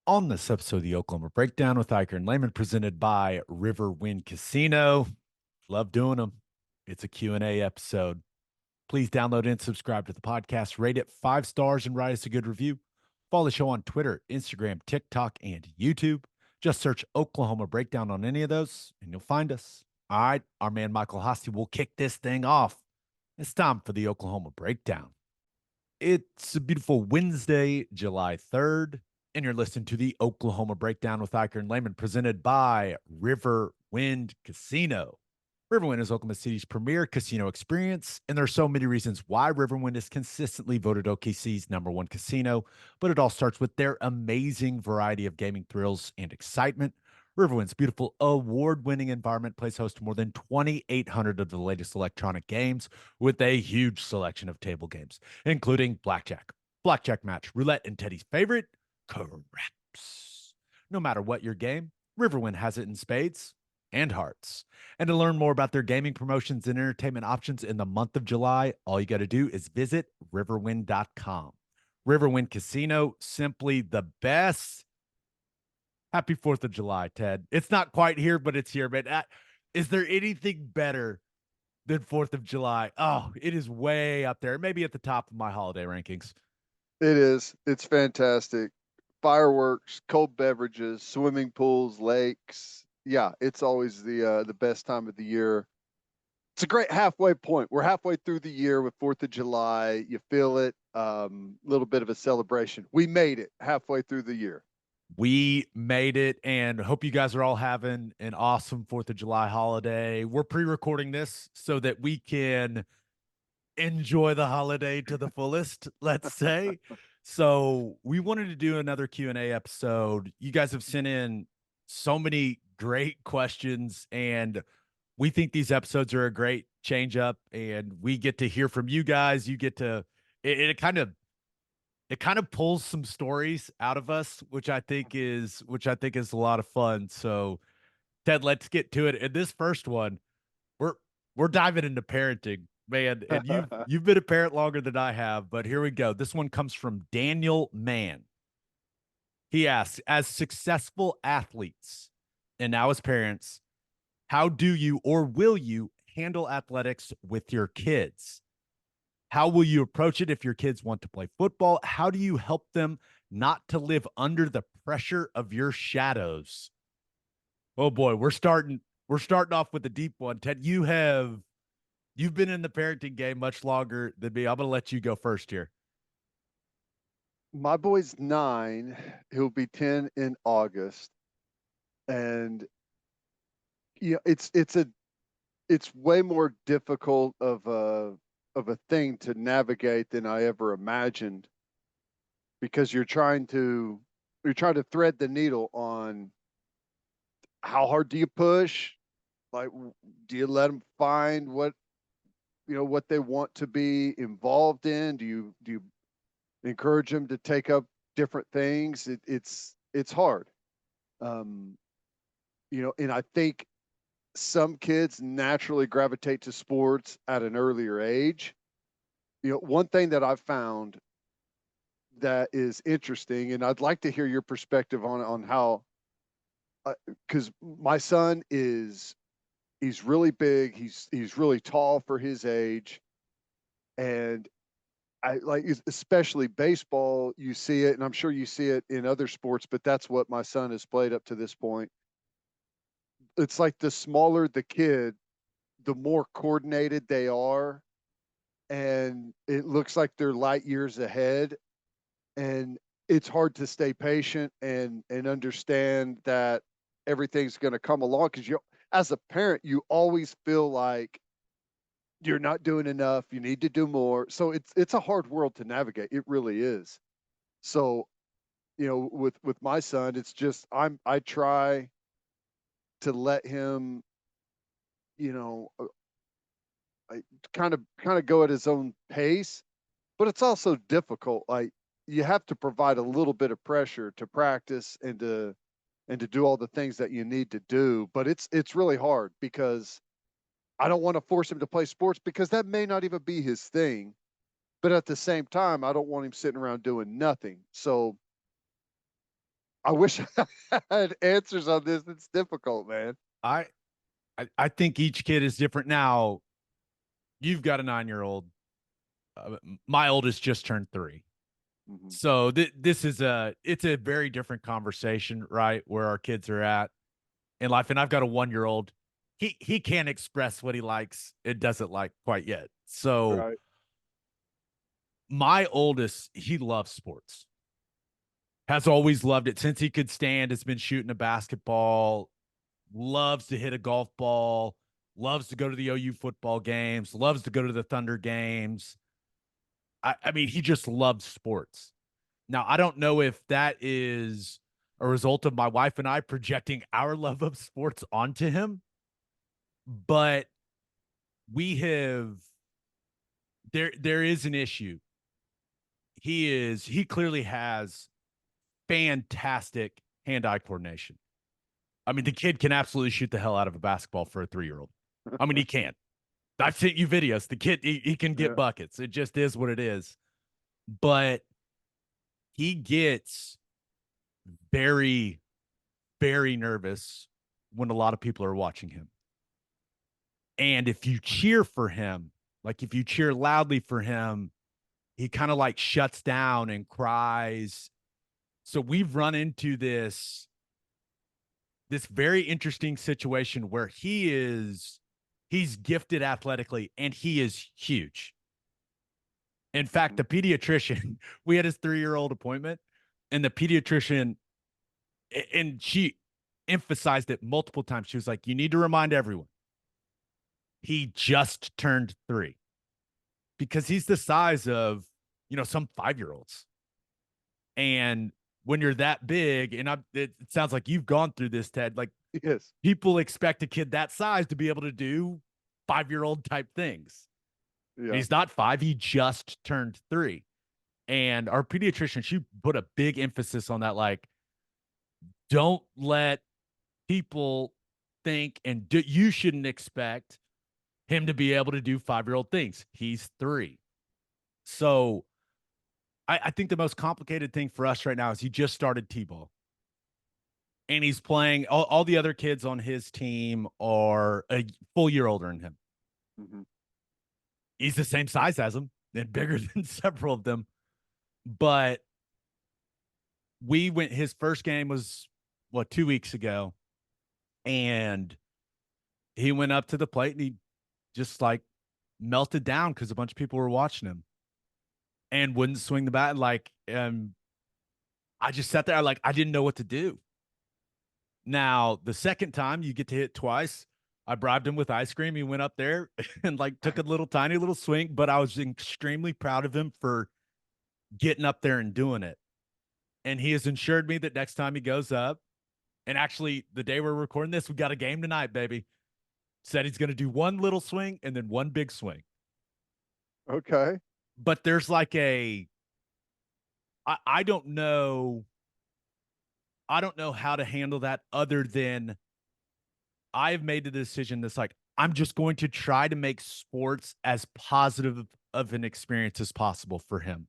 On this episode of the Oklahoma Breakdown with Ikard and Lehman, presented by Riverwind Casino. Love doing them. It's a Q&A episode. Please download and subscribe to the podcast. Rate it 5 stars and write us a good review. Follow the show on Twitter, Instagram, TikTok, and YouTube. Just search Oklahoma Breakdown on any of those, and you'll find us. All right, our man Michael Hosty will kick this thing off. It's time for the Oklahoma Breakdown. It's a beautiful Wednesday, July 3rd, and you're listening to the Oklahoma Breakdown with Ikard and Lehman, presented by Riverwind Casino. Riverwind is Oklahoma City's premier casino experience, and there are so many reasons why Riverwind is consistently voted OKC's #1 casino, but it all starts with their amazing variety of gaming thrills and excitement. Riverwind's beautiful award-winning environment plays host to more than 2,800 of the latest electronic games with a huge selection of table games, including blackjack match, roulette, and Teddy's favorite, craps. No matter what your game, Riverwind has it in spades and hearts. And to learn more about their gaming promotions and entertainment options in the month of July, all you got to do is visit riverwind.com. Riverwind Casino, simply the best. Happy 4th of July, Ted. It's not quite here, but it's here. But is there anything better than 4th of July? Oh, it is way up there, maybe at the top of my holiday rankings. It is. It's fantastic. Fireworks, cold beverages, swimming pools, lakes. Yeah, it's always the best time of the year. It's a great halfway point. We're halfway through the year with 4th of July. You feel it. Little bit of a celebration. We made it halfway through the year. We made it, and hope you guys are all having an awesome 4th of July holiday. We're pre-recording this so that we can enjoy the holiday to the fullest, let's say. So we wanted to do another Q&A episode. You guys have sent in so many great questions, and we think these episodes are a great change up, and we get to hear from you guys. You get to it kind of pulls some stories out of us, which I think is a lot of fun. So Ted, let's get to it. In this first one, we're we're diving into parenting, man. And you've been a parent longer than I have, but here we go. This one comes from Daniel Mann. He asks, as successful athletes and now as parents, how do you or will you handle athletics with your kids? How will you approach it if your kids want to play football? How do you help them not to live under the pressure of your shadows? Oh boy, we're starting off with a deep one. Ted, you've been in the parenting game much longer than me. I'm going to let you go first here. My boy's 9. He'll be 10 in August. And it's way more difficult of a thing to navigate than I ever imagined, because you're trying to thread the needle on how hard do you push? Like, do you let them find what they want to be involved in? Do you encourage them to take up different things? It's hard. Um, and I think some kids naturally gravitate to sports at an earlier age. One thing that I've found that is interesting, and I'd like to hear your perspective on how, because my son he's really big, he's really tall for his age, and I like, especially baseball, you see it, and I'm sure you see it in other sports, but that's what my son has played up to this point. It's like the smaller the kid, the more coordinated they are, and it looks like they're light years ahead. And it's hard to stay patient and understand that everything's going to come along, because as a parent, you always feel like you're not doing enough, you need to do more. So it's a hard world to navigate. It really is. So, with my son, it's just I try to let him, you know kind of go at his own pace, but it's also difficult. Like, you have to provide a little bit of pressure to practice and to do all the things that you need to do. But it's really hard, because I don't want to force him to play sports, because that may not even be his thing. But at the same time, I don't want him sitting around doing nothing. So I wish I had answers on this. It's difficult, man. I, I think each kid is different. Now, you've got a 9-year-old. My oldest just turned 3. Mhm. So this is it's a very different conversation, right? Where our kids are at in life. And I've got a 1-year-old. He can't express what he likes. It doesn't like quite yet. So Right. my oldest, he loves sports. Has always loved it since he could stand. Has been shooting a basketball. Loves to hit a golf ball. Loves to go to the OU football games. Loves to go to the Thunder games. I mean, he just loves sports. Now, I don't know if that is a result of my wife and I projecting our love of sports onto him, but we have there is an issue. He clearly has fantastic hand-eye coordination. I mean, the kid can absolutely shoot the hell out of a basketball for a 3-year-old. I mean, he can. I've sent you videos. The kid, he can get Yeah. buckets. It just is what it is. But he gets very, very nervous when a lot of people are watching him. And if you cheer for him, like if you cheer loudly for him, he kind of like shuts down and cries. So we've run into this very interesting situation where he's gifted athletically and he is huge. In fact, Mhm. the pediatrician, we had his 3-year-old appointment, and the pediatrician, and she emphasized it multiple times. She was like, "You need to remind everyone he just turned 3 because he's the size of, some 5-year-olds." And when you're that big, and it sounds like you've gone through this, Ted, like Yes. people expect a kid that size to be able to do 5-year-old type things. Yeah. He's not 5, he just turned 3. And our pediatrician, she put a big emphasis on that, like, don't let people think you shouldn't expect him to be able to do 5-year-old things. He's 3. So I think the most complicated thing for us right now is he just started T-ball. And he's playing all the other kids on his team are a full year older than him. Mhm. He's the same size as them and bigger than several of them. But his first game was 2 weeks ago. And he went up to the plate and he just like melted down because a bunch of people were watching him and wouldn't swing the bat. Like, I just sat there, like, I didn't know what to do. Now, the second time you get to hit twice, I bribed him with ice cream. He went up there and like took a little tiny little swing, but I was extremely proud of him for getting up there and doing it. And he has assured me that next time he goes up, and actually the day we're recording this, we got a game tonight, baby. Said he's going to do one little swing and then one big swing. Okay. But there's like I don't know. I don't know how to handle that other than I've made the decision that's like, I'm just going to try to make sports as positive of an experience as possible for him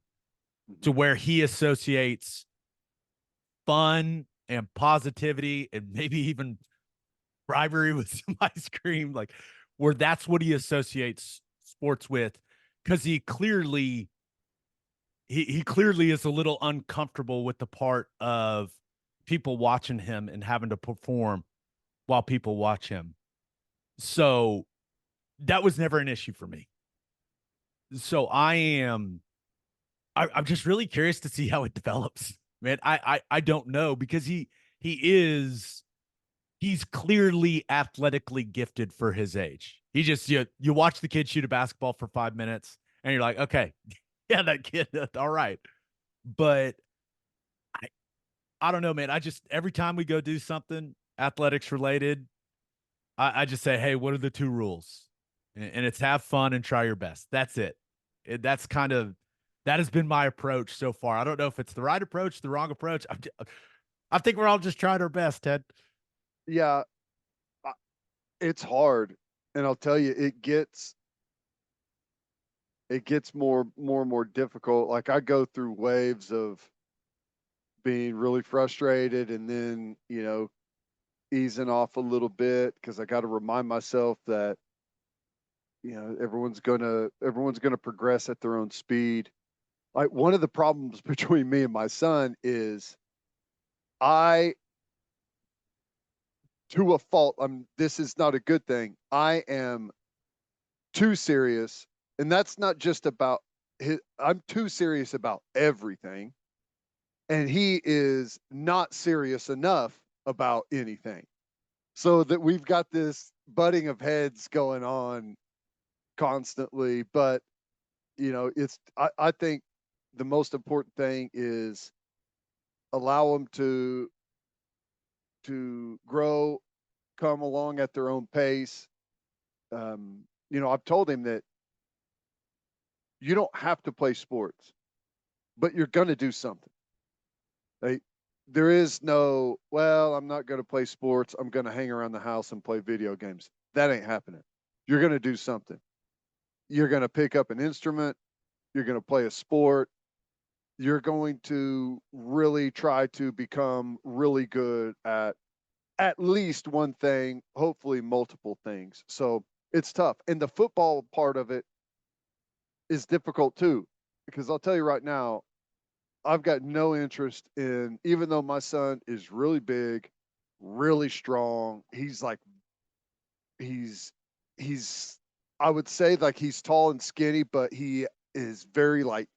to Mhm. where he associates fun and positivity and maybe even bribery with some ice cream, like where that's what he associates sports with. Cause he clearly is a little uncomfortable with the part of people watching him and having to perform while people watch him. So that was never an issue for me. So I'm just really curious to see how it develops, man. I don't know because he is he's clearly athletically gifted for his age. He just you watch the kid shoot a basketball for 5 minutes and you're like, okay, yeah, that kid, all right. But I I don't know, man. I just every time we go do something athletics related, I just say, hey, what are the 2 rules? And it's have fun and try your best. That's it. That's kind of that has been my approach so far. I don't know if it's the right approach, the wrong approach. I think we're all just trying our best, Ted. Yeah. I- It's hard. And I'll tell you, it gets more and more difficult. Like I go through waves of being really frustrated and then, easing off a little bit because I got to remind myself that, everyone's gonna progress at their own speed. Like one of the problems between me and my son is I, to a fault, this is not a good thing. I am too serious, and that's not just about I'm too serious about everything, and he is not serious enough about anything. So that we've got this butting of heads going on constantly, but I think the most important thing is allow them to grow, come along at their own pace. I've told him that you don't have to play sports, but you're going to do something. Like, there is no, well, I'm not going to play sports. I'm going to hang around the house and play video games. That ain't happening. You're going to do something. You're going to pick up an instrument. You're going to play a sport. You're going to really try to become really good at least one thing, hopefully multiple things. So it's tough. And the football part of it is difficult too, because I'll tell you right now, I've got no interest in, even though my son is really big, really strong. He's, he's, I would say like he's tall and skinny, but he is very like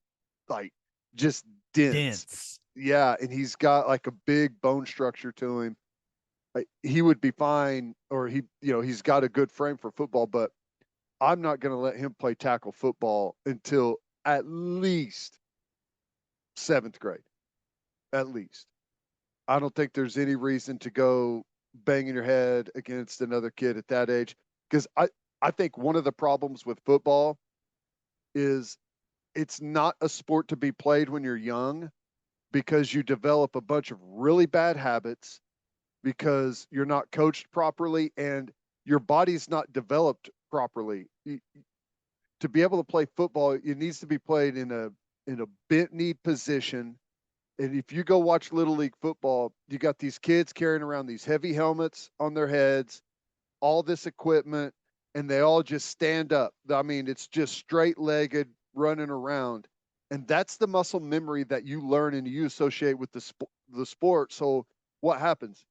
just dense. Dense. Yeah. And he's got like a big bone structure to him. He would be fine, or he's got a good frame for football, but I'm not going to let him play tackle football until at least seventh grade. At least. I don't think there's any reason to go banging your head against another kid at that age. Because I think one of the problems with football is it's not a sport to be played when you're young because you develop a bunch of really bad habits because you're not coached properly and your body's not developed properly. To be able to play football, it needs to be played in a bent knee position. And if you go watch Little League football, you got these kids carrying around these heavy helmets on their heads, all this equipment, and they all just stand up. I mean, it's just straight legged running around. And that's the muscle memory that you learn and you associate with the sport. So what happens?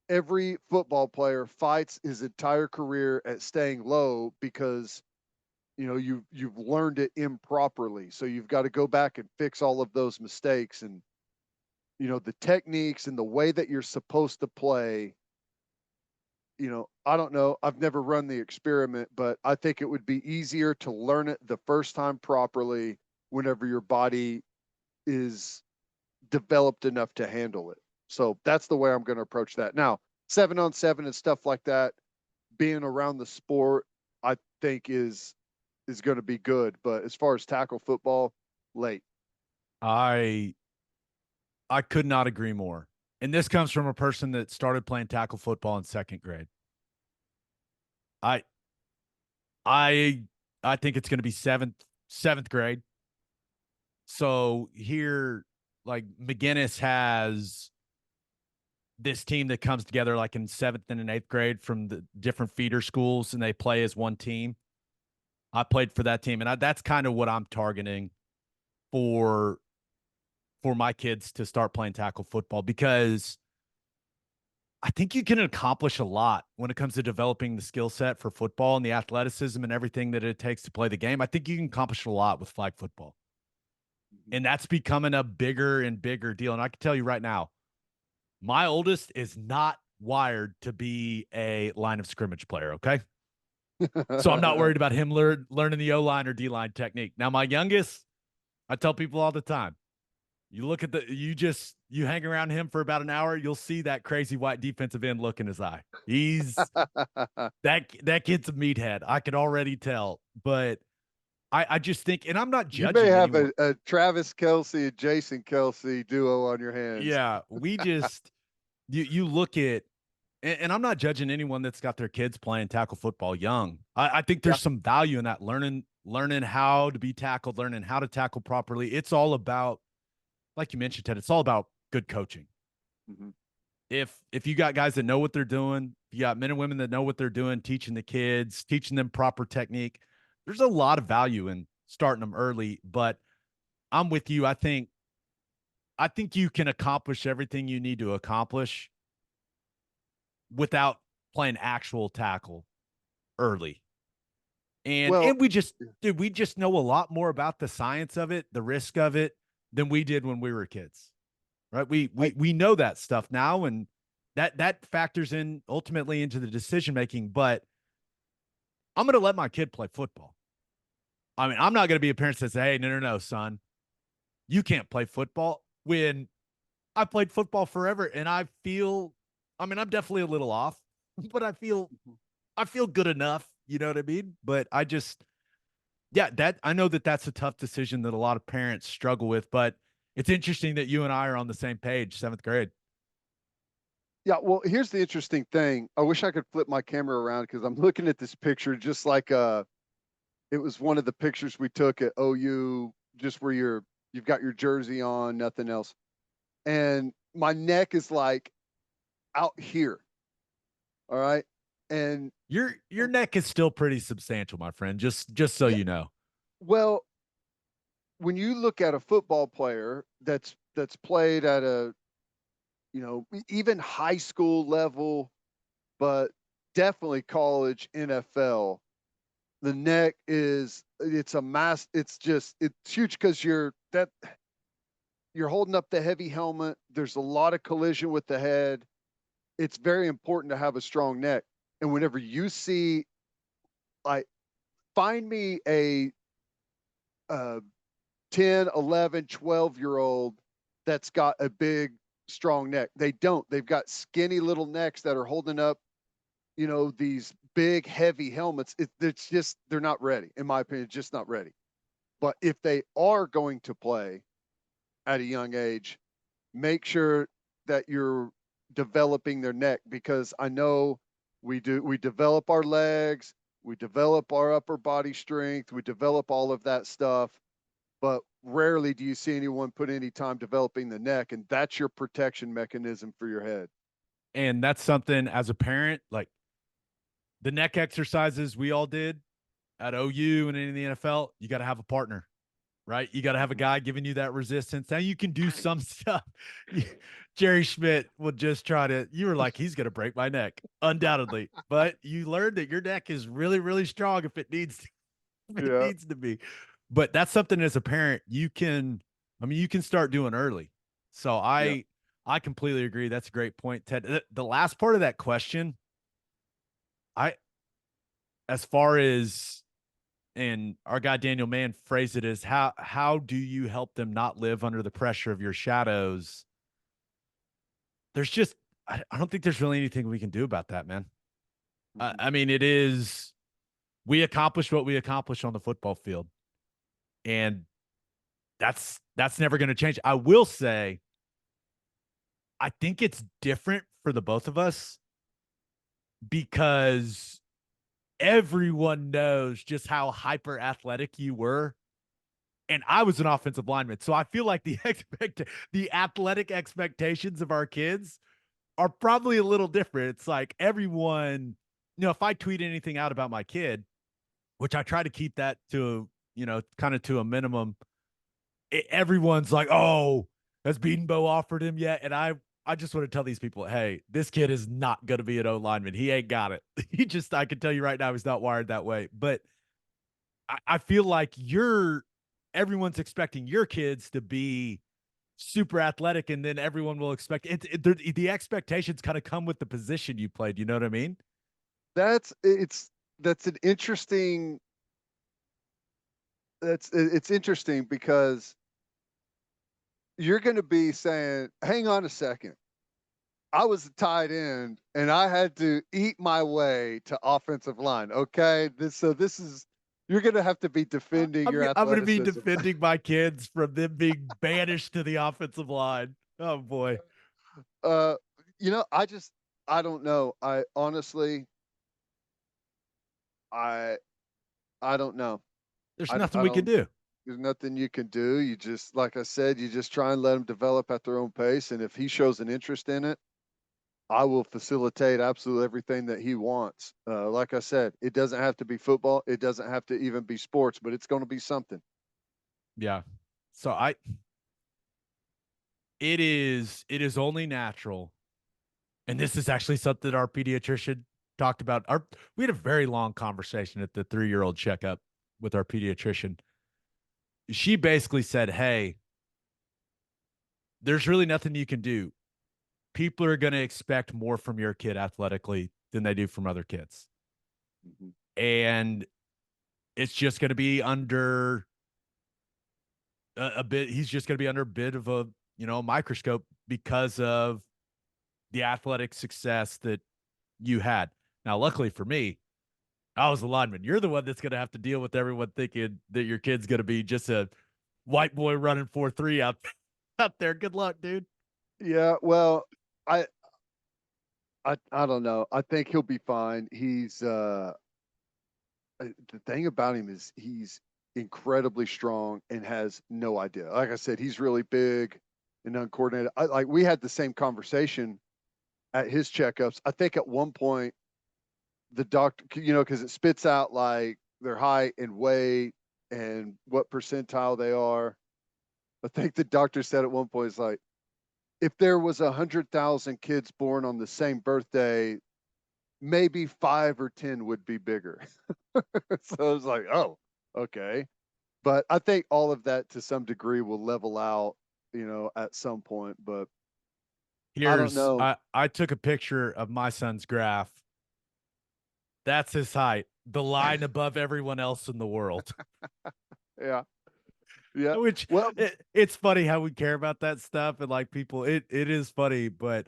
Every football player fights his entire career at staying low because you've learned it improperly. So you've got to go back and fix all of those mistakes and the techniques and the way that you're supposed to play. I don't know. I've never run the experiment, but I think it would be easier to learn it the first time properly whenever your body is developed enough to handle it. So that's the way I'm going to approach that. Now, 7-on-7 and stuff like that, being around the sport, I think is going to be good. But as far as tackle football, late. I could not agree more. And this comes from a person that started playing tackle football in second grade. I I I think it's going to be seventh grade. So here, like McGinnis has this team that comes together like in seventh and eighth grade from the different feeder schools, and they play as one team. I played for that team, and that's kind of what I'm targeting for my kids to start playing tackle football because I think you can accomplish a lot when it comes to developing the skill set for football and the athleticism and everything that it takes to play the game. I think you can accomplish a lot with flag football. And that's becoming a bigger and bigger deal. And I can tell you right now, my oldest is not wired to be a line of scrimmage player. Okay. So I'm not worried about him learning the O line or D line technique. Now, my youngest, I tell people all the time, you look at you hang around him for about an hour, you'll see that crazy white defensive end look in his eye. He's that kid's a meathead. I could already tell. But I just think, and I'm not You may judging have anyone. a Travis Kelsey and Jason Kelsey duo on your hands. Yeah, we just you look at, and I'm not judging anyone that's got their kids playing tackle football young. I think Yeah. there's some value in that learning how to be tackled, learning how to tackle properly. It's all about, like you mentioned, Ted. It's all about good coaching. Mm-hmm. If you got guys that know what they're doing, you got men and women that know what they're doing, teaching the kids, teaching them proper technique, there's a lot of value in starting them early. But I'm with you. I think you can accomplish everything you need to accomplish without playing actual tackle early. And Well, and we just dude, we just know a lot more about the science of it, the risk of it than we did when we were kids. Right? We I, we we know that stuff now, and that factors in ultimately into the decision making, but I'm going to let my kid play football. I mean, I'm not going to be a parent that says, "Hey, no, son, you can't play football." When I played football forever, and I mean, I'm definitely a little off, but I feel good enough. You know what I mean? But yeah, that I know that's a tough decision that a lot of parents struggle with. But it's interesting that you and I are on the same page, 7th grade. yeah, well, here's the interesting thing. I wish I could flip my camera around because I'm looking at this picture just like it was one of the pictures we took at OU, just where you've got your jersey on, nothing else. And my neck is like out here. All right. And Your neck is still pretty substantial, my friend. Just so yeah, you know. well, when you look at a football player that's played at a, even high school level, but definitely college, NFL, the neck it's a mass, it's huge because you're holding up the heavy helmet. There's a lot of collision with the head. It's very important to have a strong neck. And whenever you see, like, find me a 10, 11, 12-year old that's got a big, strong neck. They don't. They've got skinny little necks that are holding up, these big, heavy helmets. It's just, they're not ready, in my opinion, just not ready. But if they are going to play at a young age, make sure that you're developing their neck, because I know we develop our legs, we develop our upper body strength, we develop all of that stuff, but rarely do you see anyone put any time developing the neck, and that's your protection mechanism for your head. And that's something as a parent, like the neck exercises we all did at OU and in the NFL, you got to have a partner, right? You got to have a Mm-hmm. guy giving you that resistance. Now you can do some stuff. Jerry Schmidt would just try to, you were like, he's going to break my neck, undoubtedly. But you learned that your neck is really, really strong if it needs to, if it Yeah, needs to be. But that's something as a parent you can start doing early. So yeah. I completely agree. That's a great point, Ted. The last part of that question, I as far as and our guy Daniel Mann phrased it as how do you help them not live under the pressure of your shadows? There's just I don't think there's really anything we can do about that, man. Mm-hmm. I mean, it is we accomplish what we accomplish on the football field, and that's never going to change. I will say, I think it's different for the both of us because everyone knows just how hyper athletic you were, and I was an offensive lineman. So I feel like the athletic expectations of our kids are probably a little different. It's like everyone, if I tweet anything out about my kid, which I try to keep that to, kind of to a minimum, everyone's like, "Oh, has Beatonbow offered him yet?" And I just want to tell these people, "Hey, this kid is not going to be an O lineman. He ain't got it. I can tell you right now, he's not wired that way." But I feel like everyone's expecting your kids to be super athletic, and then everyone will expect the expectations kind of come with the position you played. You know what I mean? That's it's that's an interesting that's it's interesting because you're going to be saying, hang on a second, I was a tight end and I had to eat my way to offensive line. Okay. This is, you're going to have to be defending your I'm going to be athleticism. defending my kids from them being banished to the offensive line. Oh boy, uh, I don't know. I honestly, I, I don't know. there's I, nothing I we can don't, do. There's nothing you can do. You just, like I said, you just try and let them develop at their own pace. And if he shows an interest in it, I will facilitate absolutely everything that he wants. Like I said, it doesn't have to be football. It doesn't have to even be sports, but it's going to be something. Yeah. So it is only natural. And this is actually something our pediatrician talked about. We had a very long conversation at the 3-year-old checkup with our pediatrician. She basically said, "Hey, there's really nothing you can do. People are going to expect more from your kid athletically than they do from other kids. Mm-hmm. And it's just going to be under a bit, he's just going to be under a bit of a, microscope because of the athletic success that you had. Now, luckily for me, I was a lineman. You're the one that's going to have to deal with everyone thinking that your kid's going to be just a white boy running 4-3 out there. Good luck, dude." Yeah, well, I I don't know. I think he'll be fine. The thing about him is he's incredibly strong and has no idea. Like I said, he's really big and uncoordinated. Like we had the same conversation at his checkups. I think at one point the doctor, because it spits out like their height and weight and what percentile they are. I think the doctor said at one point, it's like, if there was 100,000 kids born on the same birthday, maybe 5 or 10 would be bigger. So I was like, oh, okay. But I think all of that to some degree will level out, at some point. But I don't Here's know. I took a picture of my son's graph. That's his height, the line above everyone else in the world. Yeah. Yeah. Which Well, it's funny how we care about that stuff and like people. It is funny, but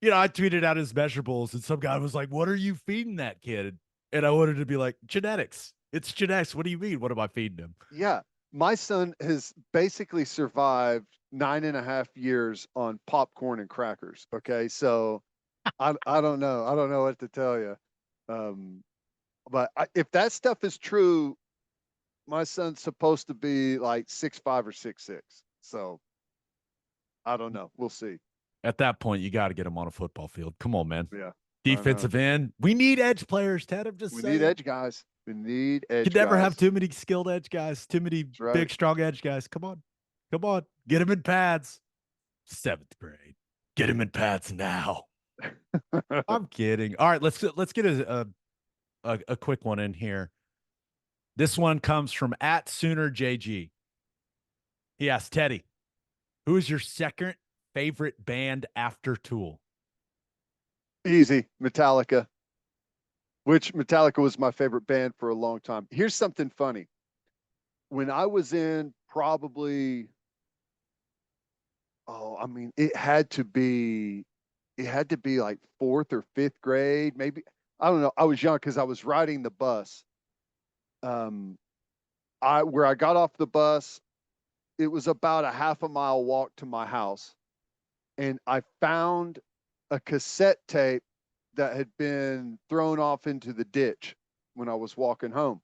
I tweeted out his measurables, and some guy was like, "What are you feeding that kid?" And I wanted to be like, "Genetics. It's genetics. What do you mean? What am I feeding him?" yeah. My son has basically survived 9.5 years on popcorn and crackers. Okay. So I don't know. I don't know what to tell you. Um, but if that stuff is true, my son's supposed to be like 6'5" or 6'6". So I don't know. We'll see. At that point, you got to get him on a football field. Come on, man. Yeah, I know. Defensive end. We need edge players, Ted. I'm just We need saying. edge guys. We need You edge never have guys. too many skilled edge guys, too many That's right. big, strong edge guys. Come on. Come on. Get him in pads. 7th grade. Get him in pads now. I'm kidding. All right, let's get a quick one in here. This one comes from at Sooner JG. He asked Teddy, who is your second favorite band after Tool? Easy. Metallica, which Metallica was my favorite band for a long time. Here's something funny. When I was in probably, oh, I mean, it had to be like fourth or fifth grade, maybe. I don't know. I was young because I was riding the bus. Um, where I got off the bus, it was about a half a mile walk to my house, and I found a cassette tape that had been thrown off into the ditch when I was walking home.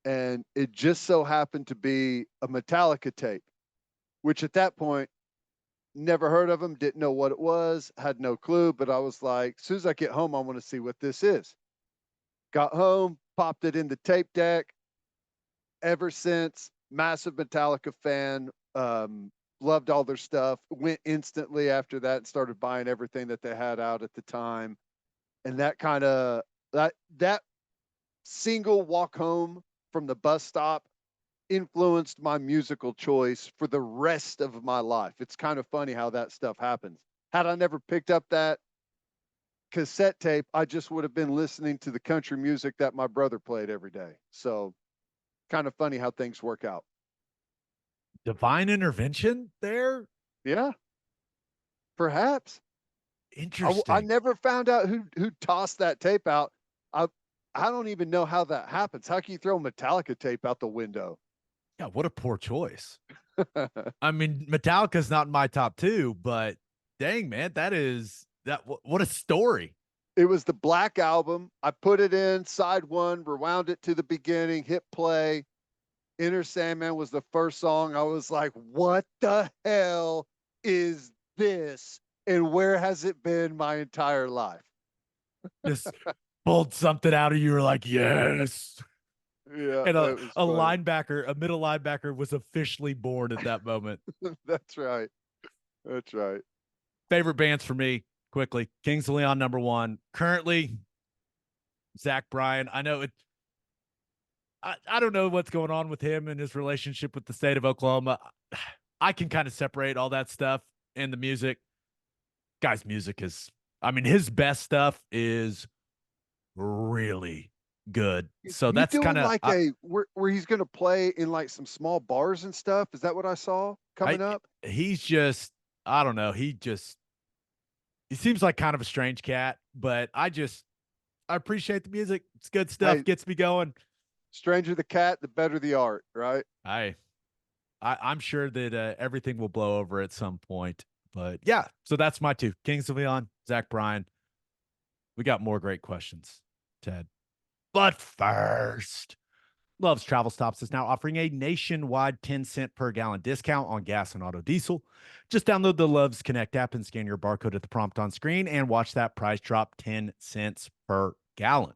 And it just so happened to be a Metallica tape, which at that point, never heard of them, didn't know what it was, had no clue. But I was like, as soon as I get home, I want to see what this is. Got home, popped it in the tape deck. Ever since, massive Metallica fan. Loved all their stuff. Went instantly after that and started buying everything that they had out at the time. And that single walk home from the bus stop influenced my musical choice for the rest of my life. It's kind of funny how that stuff happens. Had I never picked up that cassette tape, I just would have been listening to the country music that my brother played every day. So kind of funny how things work out. Divine intervention there? Yeah, perhaps. I Interesting. never found out who tossed that tape out. I I don't even know how that happens. How can you throw Metallica tape out the window? Yeah, what a poor choice. I mean, Metallica's not in my top 2, but dang, man, what a story. It was the Black Album. I put it in side one, rewound it to the beginning, hit play. Inner Sandman was the first song. I was like, what the hell is this? And where has it been my entire life? Just pulled something out of you. Were like, yes. Yeah, And it was a funny. linebacker, a middle linebacker was officially born at that moment. That's right. That's right. Favorite bands for me, quickly. Kings of Leon, number one. Currently, Zach Bryan. I know it. I don't know what's going on with him and his relationship with the state of Oklahoma. I can kind of separate all that stuff and the music. Guy's music is, I mean, his best stuff is really good. So He that's doing kind of, like a where he's going to play in like some small bars and stuff. Is that what I saw I, coming up? he's just, I don't know. He seems like kind of a strange cat, but I appreciate the music. It's good stuff. Hey, Gets me going. stranger the cat, the better the art, right? I, I'm sure that everything will blow over at some point. But yeah, so that's my two: Kings of Leon, Zach Bryan. We got more great questions, Ted. But first, Love's Travel Stops is now offering a nationwide 10-cent per gallon discount on gas and auto diesel. Just download the Love's Connect app and scan your barcode at the prompt on screen and watch that price drop 10 cents per gallon.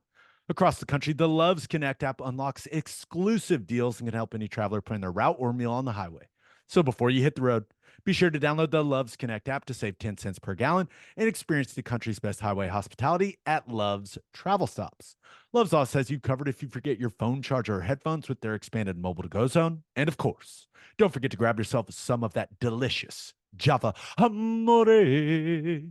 Across the country, the Love's Connect app unlocks exclusive deals and can help any traveler plan their route or meal on the highway. So before you hit the road, be sure to download the Love's Connect app to save 10 cents per gallon and experience the country's best highway hospitality at Love's Travel Stops. Love's also has you covered if you forget your phone charger or headphones with their expanded mobile to go zone. And of course, don't forget to grab yourself some of that delicious Java Amore.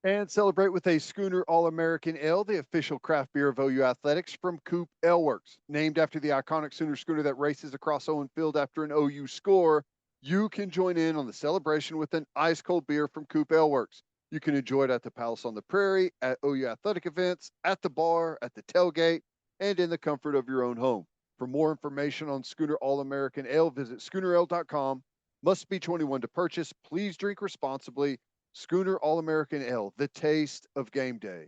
And celebrate with a Schooner All American Ale, the official craft beer of OU Athletics from Coop Ale Works. Named after the iconic Sooner schooner that races across Owen Field after an OU score, you can join in on the celebration with an ice cold beer from Coop Ale Works. You can enjoy it at the Palace on the Prairie, at OU athletic events, at the bar, at the tailgate, and in the comfort of your own home. For more information on Schooner All American Ale, visit schoonerale.com. Must be 21 to purchase. Please drink responsibly. Schooner All American Ale, the taste of game day.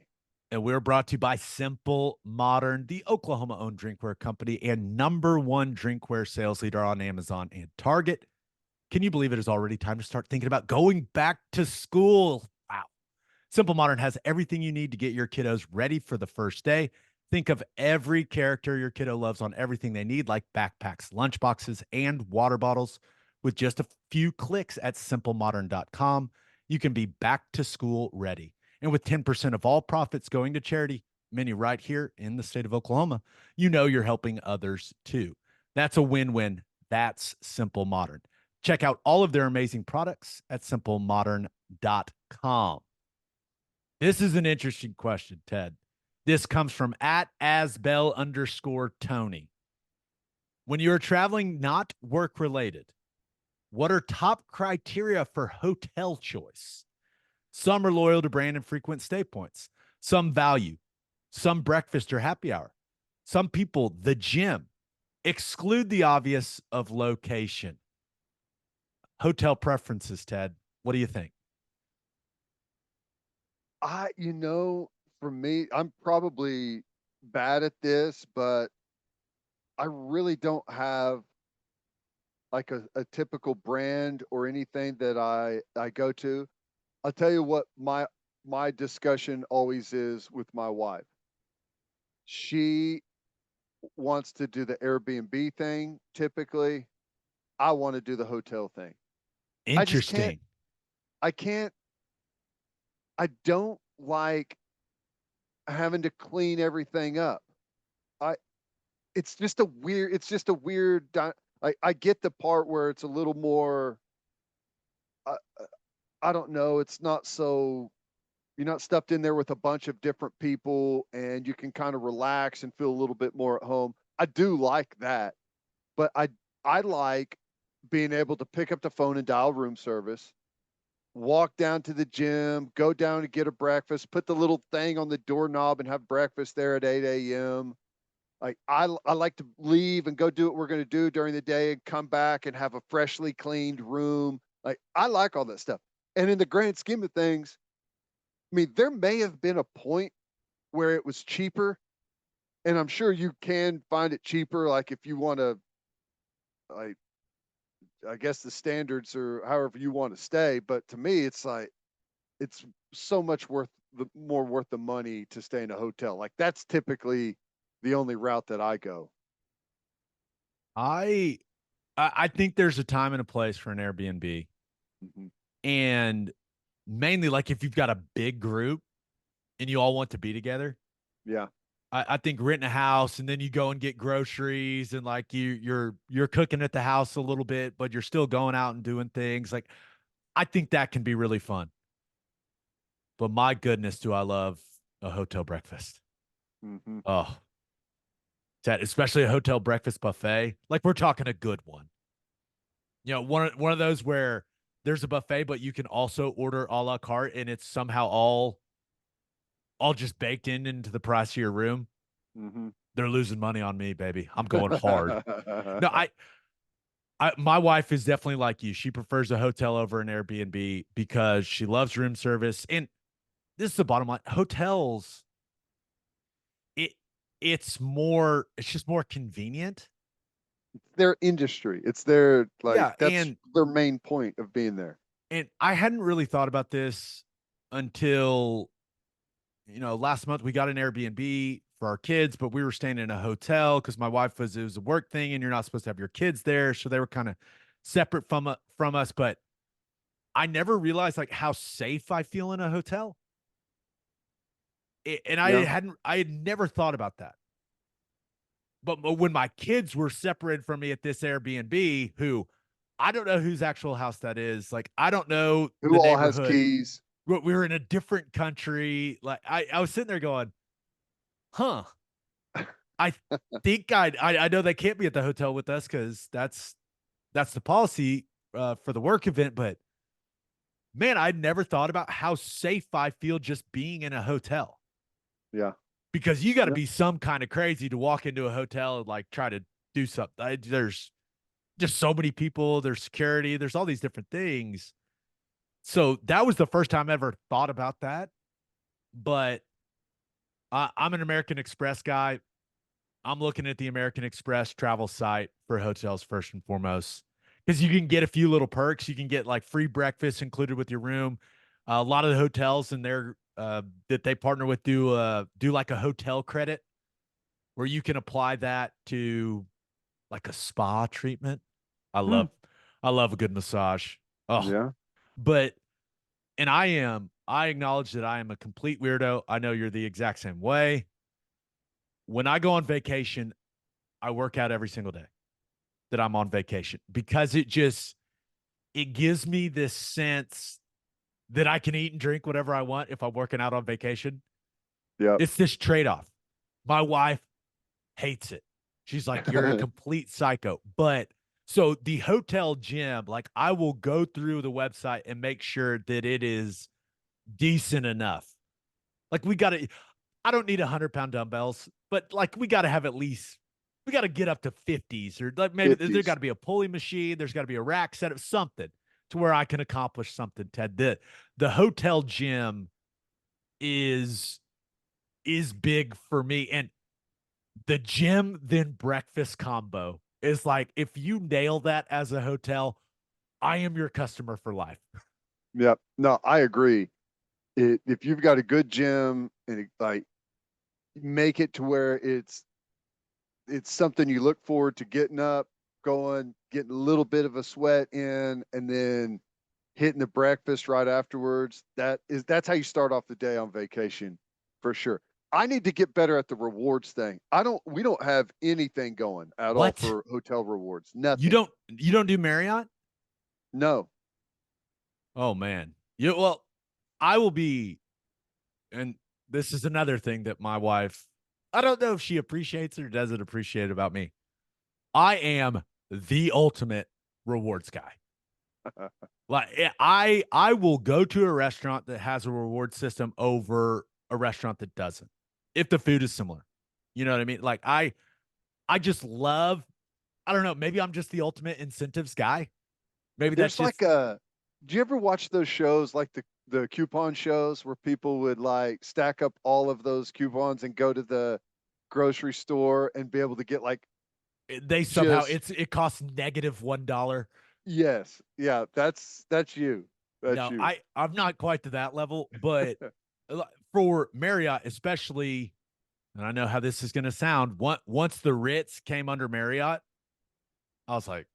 And we're brought to you by Simple Modern, the Oklahoma owned drinkware company and number one drinkware sales leader on Amazon and Target. Can you believe it is already time to start thinking about going back to school? Wow. Simple Modern has everything you need to get your kiddos ready for the first day. Think of every character your kiddo loves on everything they need, like backpacks, lunchboxes, and water bottles. With just a few clicks at simplemodern.com, you can be back to school ready. And with 10% of all profits going to charity, many right here in the state of Oklahoma, you know you're helping others too. That's a win-win. That's Simple Modern. Check out all of their amazing products at simplemodern.com. This is an interesting question, Ted. This comes from at asbell_Tony. When you are traveling not work related, what are top criteria for hotel choice? Some are loyal to brand and frequent stay points. Some value. Some breakfast or happy hour. Some people, the gym. Exclude the obvious of location. Hotel preferences, Ted. What do you think? You know, for me, I'm probably bad at this, but I really don't have like a typical brand or anything that I go to. I'll tell you what my discussion always is with my wife. She wants to do the Airbnb thing typically. I want to do the hotel thing. I just can't Interesting. I can't I don't like having to clean everything up. I it's just a weird I get the part where it's a little more uh, I don't know, it's not so you're not stuffed in there with a bunch of different people and you can kind of relax and feel a little bit more at home. I do like that, but I like being able to pick up the phone and dial room service, walk down to the gym, go down to get a breakfast, put the little thing on the doorknob and have breakfast there at 8 a.m. Like I like to leave and go do what we're going to do during the day and come back and have a freshly cleaned room. Like I like all that stuff. And in the grand scheme of things, I mean, there may have been a point where it was cheaper, and I'm sure you can find it cheaper. Like if you want to I guess the standards are however you want to stay, but to me, it's like it's so much worth the money to stay in a hotel. Like that's typically the only route that I go. I I think there's a time and a place for an Airbnb. Mhm. And mainly like if you've got a big group and you all want to be together, Yeah. I think renting a house and then you go and get groceries and like you're cooking at the house a little bit, but you're still going out and doing things. Like I think that can be really fun. But my goodness, do I love a hotel breakfast. Hmm. Oh, that especially a hotel breakfast buffet. Like we're talking a good one. You know, one of those where there's a buffet, but you can also order a la carte and it's somehow all just baked into the price of your room. Hmm. They're losing money on me, baby. I'm going hard. No, my wife is definitely like you. She prefers a hotel over an Airbnb because she loves room service. And this is the bottom line. Hotels, it it's just more convenient. Their industry. It's their like Yeah, that's their main point of being there. and I hadn't really thought about this until last month we got an Airbnb for our kids, but we were staying in a hotel because my wife it was a work thing, and you're not supposed to have your kids there, so they were kind of separate from us. But I never realized like how safe I feel in a hotel, and Yeah. I had never thought about that. But when my kids were separated from me at this Airbnb, who I don't know whose actual house that is, like I don't know Who the all has neighborhood. keys? We were in a different country. Like I was sitting there going, huh. I think I know they can't be at the hotel with us because that's the policy for the work event. But man, I'd never thought about how safe I feel just being in a hotel Yeah. because you got to Yeah. be some kind of crazy to walk into a hotel and like try to do something. There's just so many people. There's security. There's all these different things. So that was the first time I ever thought about that. But I'm an American Express guy. I'm looking at the American Express travel site for hotels first and foremost because you can get a few little perks. You can get like free breakfast included with your room. A lot of the hotels and their that they partner with do like a hotel credit where you can apply that to like a spa treatment. I Hmm. love I love a good massage. Oh, Yeah. but and I acknowledge that I am a complete weirdo. I know you're the exact same way. When I go on vacation, I work out every single day that I'm on vacation because it gives me this sense that I can eat and drink whatever I want if I'm working out on vacation. Yep. It's this trade-off. My wife hates it. She's like, "You're a complete psycho." But so the hotel gym, like I will go through the website and make sure that it is decent enough. Like I don't need 100-pound dumbbells, but like we got to have at least we got to get up to 50s or like maybe there got 50s. to be a pulley machine. There's got to be a rack set of something to where I can accomplish something. Ted, the hotel gym is is big for me, and the gym then breakfast combo is like if you nail that as a hotel, I am your customer for life. Yep. No, I agree. If you've got a good gym and like make it to where it's something you look forward to getting up, going, getting a little bit of a sweat in, and then hitting the breakfast right afterwards. That's how you start off the day on vacation for sure. I need to get better at the rewards thing. We don't have anything going at all What? for hotel rewards. Nothing. You don't do Marriott? No. Oh man. Well, I will be and this is another thing that my wife, I don't know if she appreciates it or doesn't appreciate about me. I am the ultimate rewards guy. Like I will go to a restaurant that has a reward system over a restaurant that doesn't. If the food is similar. You know what I mean? Like I just love I don't know, maybe I'm just the ultimate incentives guy. Maybe that's There's just like a do you ever watch those shows like the coupon shows where people would like stack up all of those coupons and go to the grocery store and be able to get like They somehow Just it costs -$1. yes. Yeah, that's you. That's No, you. I'm not quite to that level, but for Marriott especially, and I know how this is going to sound. Once the Ritz came under Marriott, I was like,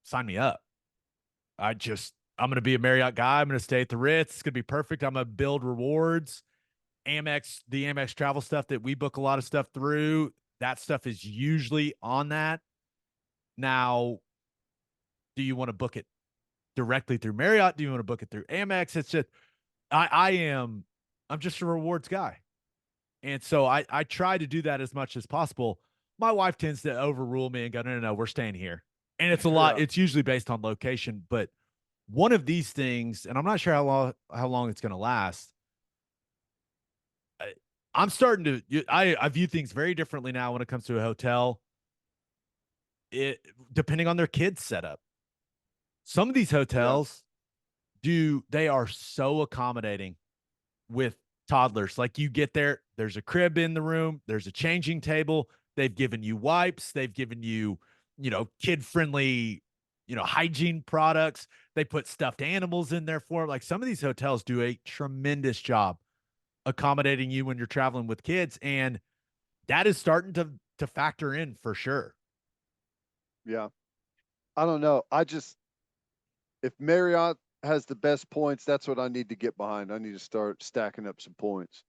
sign me up. I'm going to be a Marriott guy. I'm going to stay at the Ritz. It's going to be perfect. I'm going to build rewards. The Amex travel stuff that we book a lot of stuff through, that stuff is usually on that. Now, do you want to book it directly through Marriott? Do you want to book it through Amex? It's just I'm just a rewards guy. And so I try to do that as much as possible. My wife tends to overrule me and go, no, we're staying here. And it's a lot, Yeah. it's usually based on location, but one of these things, and I'm not sure how long it's going to last. I'm starting to I view things very differently now when it comes to a hotel. It depending on their kids setup. Some of these Yeah. hotels they are so accommodating with toddlers. Like you get there, there's a crib in the room, there's a changing table, they've given you wipes, they've given you, kid-friendly, hygiene products. They put stuffed animals in there for them. Like some of these hotels do a tremendous job accommodating you when you're traveling with kids, and that is starting to factor in for sure. Yeah. I don't know. If Marriott has the best points, that's what I need to get behind. I need to start stacking up some points.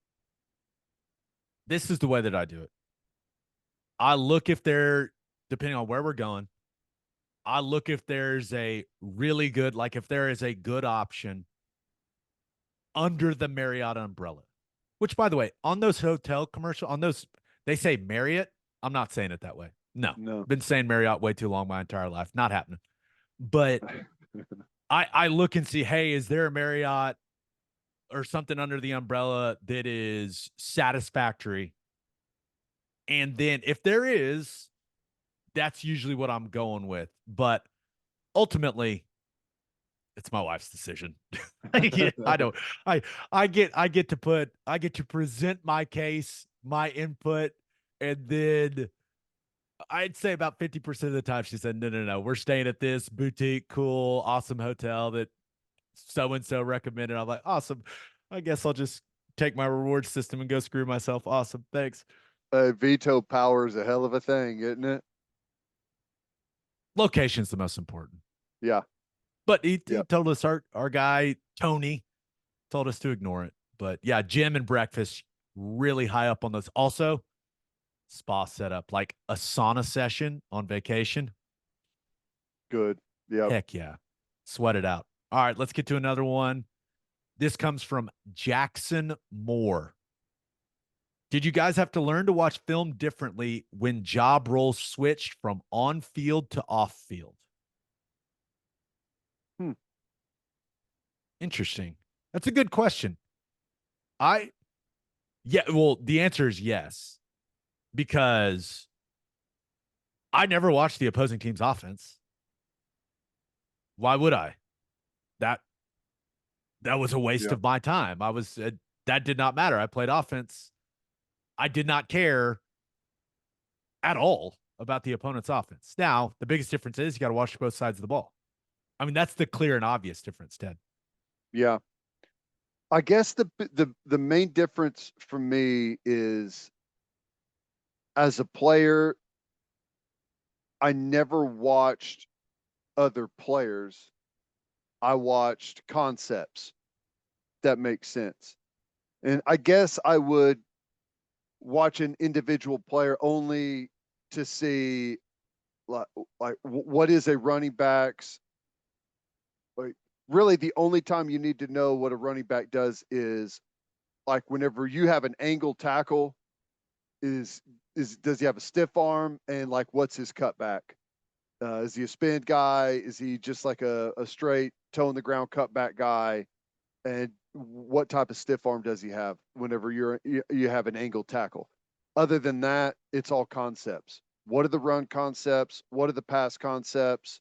This is the way that I do it. I look if they're depending on where we're going. I look if there's a really good, like if there is a good option under the Marriott umbrella. Which, by the way, on those hotel commercial, on those they say Marriott. I'm not saying it that way. No, No. been saying Marriott way too long my entire life. Not happening. But I look and see, hey, is there a Marriott or something under the umbrella that is satisfactory? And then if there is, that's usually what I'm going with. But ultimately, it's my wife's decision. I don't. I I get to present my case, my input, and then I'd say about 50% of the time she said, no, we're staying at this boutique, cool, awesome hotel that so and so recommended. I'm like, awesome. I guess I'll just take my reward system and go screw myself. Awesome. Thanks. Veto power is a hell of a thing, isn't it? Location's the most important. Yeah. But he Yeah. told us our guy, Tony, told us to ignore it. But yeah, gym and breakfast really high up on those. Also, spa setup, like a sauna session on vacation. Good. Yep. Heck yeah. Sweat it out. All right, let's get to another one. This comes from Jaxson Moore. Did you guys have to learn to watch film differently when job roles switched from on field to off field? Hmm. Interesting. That's a good question. I, yeah, well, the answer is yes, because I never watched the opposing team's offense. Why would I? That that was a waste Yeah. of my time. That did not matter. I played offense. I did not care at all about the opponent's offense. Now, the biggest difference is you got to watch both sides of the ball. I mean, that's the clear and obvious difference, Ted. Yeah. I guess the main difference for me is as a player, I never watched other players. I watched concepts. That makes sense. And I guess I would watch an individual player only to see like, like what is a running back's like really the only time you need to know what a running back does is like whenever you have an angle tackle is does he have a stiff arm and like what's his cutback? Is he a spin guy? Is he just like a straight toe in the ground cutback guy? And what type of stiff arm does he have whenever you have an angle tackle? Other than that, it's all concepts. What are the run concepts? What are the pass concepts?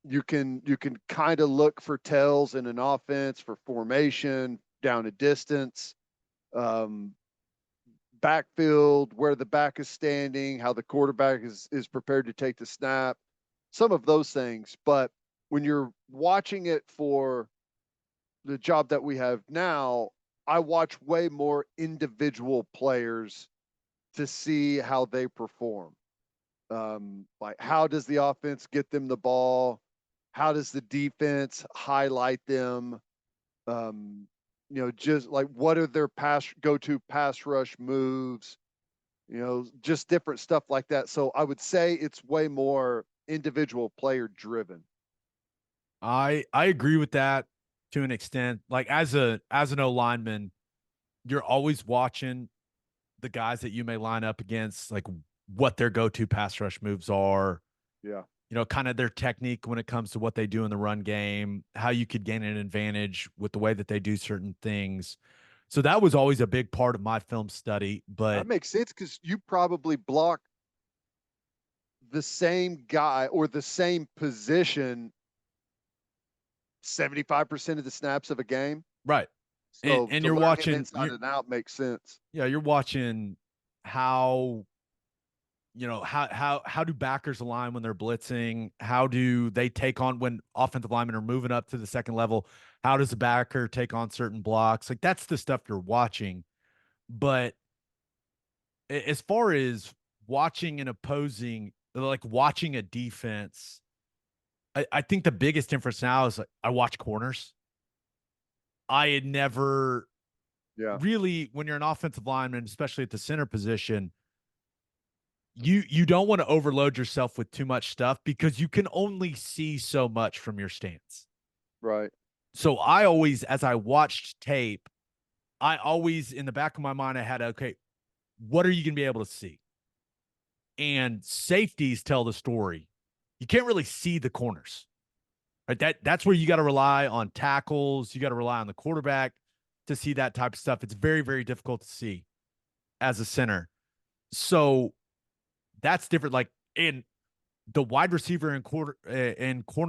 You can kind of look for tells in an offense for formation, down a distance, um, backfield, where the back is standing, how the quarterback is prepared to take the snap, some of those things. But when you're watching it for the job that we have now, I watch way more individual players to see how they perform. Like, how does the offense get them the ball? How does the defense highlight them? Just like, what are their go-to pass rush moves? Just different stuff like that. So I would say it's way more individual player driven. I agree with that to an extent. Like as an O lineman, you're always watching the guys that you may line up against, like what their go-to pass rush moves are, Yeah. kind of their technique when it comes to what they do in the run game, how you could gain an advantage with the way that they do certain things. So that was always a big part of my film study. That But makes sense because you probably block the same guy or the same position 75% of the snaps of a game. right. So And to you're learn him watching inside and out makes sense. yeah, you're watching how how do backers align when they're blitzing? How do they take on when offensive linemen are moving up to the second level? How does the backer take on certain blocks? Like that's the stuff you're watching. But as far as watching an opposing, like watching a defense, I think the biggest difference now is like I watch corners. I had never Yeah. really, when you're an offensive lineman, especially at the center position, you don't want to overload yourself with too much stuff because you can only see so much from your stance. Right. So I always, as I watched tape, I always in the back of my mind I had, okay, what are you going to be able to see? And safeties tell the story. You can't really see the corners. Right? That's where you got to rely on tackles, you got to rely on the quarterback to see that type of stuff. It's very, very difficult to see as a center. So that's different. Like in the wide receiver and corner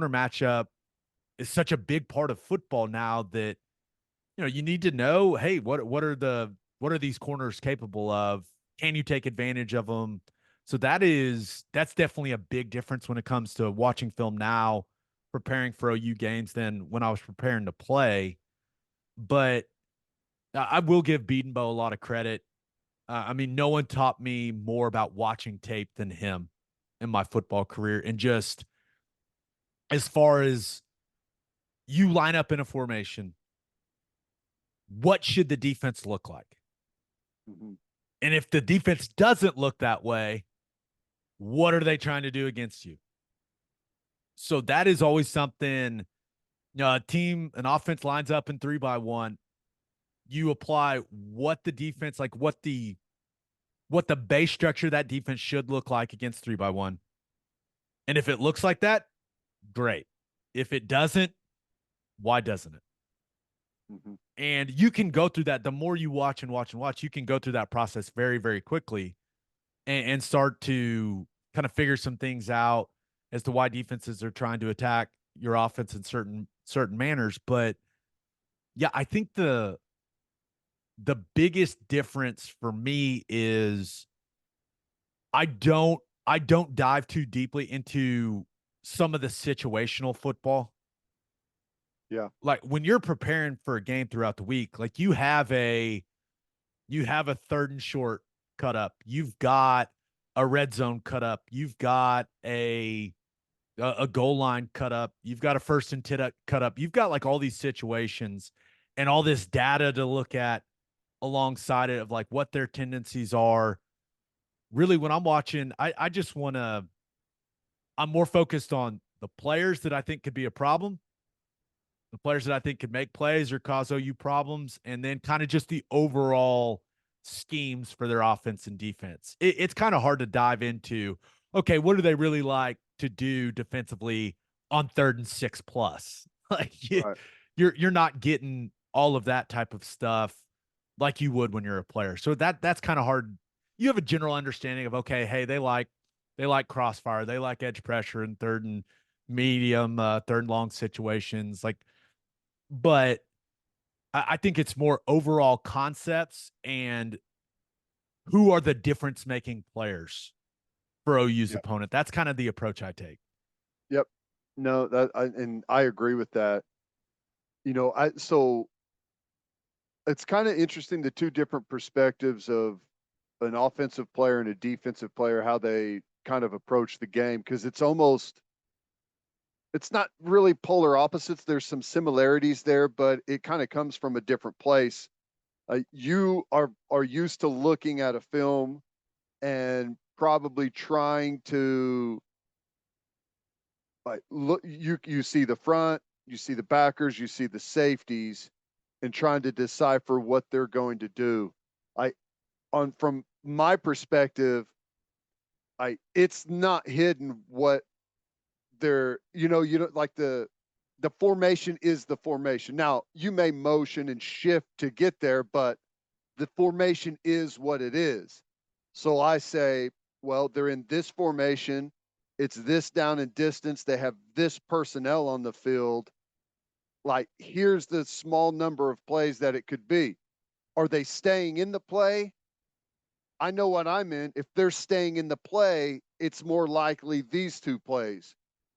matchup is such a big part of football now that you need to know, hey, what are these corners capable of? Can you take advantage of them? So that's definitely a big difference when it comes to watching film now, preparing for OU games than when I was preparing to play. But I will give Bedenbaugh a lot of credit. I mean, no one taught me more about watching tape than him in my football career. And just as far as you line up in a formation, what should the defense look like? Mm-hmm. And if the defense doesn't look that way, what are they trying to do against you? So that is always something, an offense lines up in 3-by-1. You apply what the defense, like what the base structure of that defense should look like against 3-by-1. And if it looks like that, great. If it doesn't, why doesn't it? Mm-hmm. And you can go through that. The more you watch and watch and watch, you can go through that process very, very quickly and start to kind of figure some things out as to why defenses are trying to attack your offense in certain manners. But yeah, I think the biggest difference for me is I don't dive too deeply into some of the situational football. Yeah. Like when you're preparing for a game throughout the week, like you have a third and short cut up. You've got a red zone cut up. You've got a goal line cut up. You've got a first and 10 cut up. You've got like all these situations and all this data to look at alongside it of like what their tendencies are. Really, when I'm watching, I just want to, I'm more focused on the players that I think could be a problem, the players that I think could make plays or cause OU problems, and then kind of just the overall schemes for their offense and defense. It's kind of hard to dive into, okay, what do they really like to do defensively on 3rd and 6 plus? Like Right. you're not getting all of that type of stuff like you would when you're a player. So that's kind of hard. You have a general understanding of, okay, hey, they like crossfire, they like edge pressure in third and medium, third and long situations. Like, but I think it's more overall concepts and who are the difference making players for OU's Yep. opponent. That's kind of the approach I take. Yep. No, and I agree with that. So it's kind of interesting, the two different perspectives of an offensive player and a defensive player, how they kind of approach the game, because it's not really polar opposites. There's some similarities there, but it kind of comes from a different place. You are used to looking at a film and probably trying to, like, look. You see the front, you see the backers, you see the safeties, and trying to decipher what they're going to do. I on From my perspective, it's not hidden what they're, like the formation is the formation. Now, you may motion and shift to get there, but the formation is what it is. So I say, well, they're in this formation. It's this down and distance. They have this personnel on the field. Like, here's the small number of plays that it could be. Are they staying in the play? I know what I'm in. If they're staying in the play, it's more likely these two plays.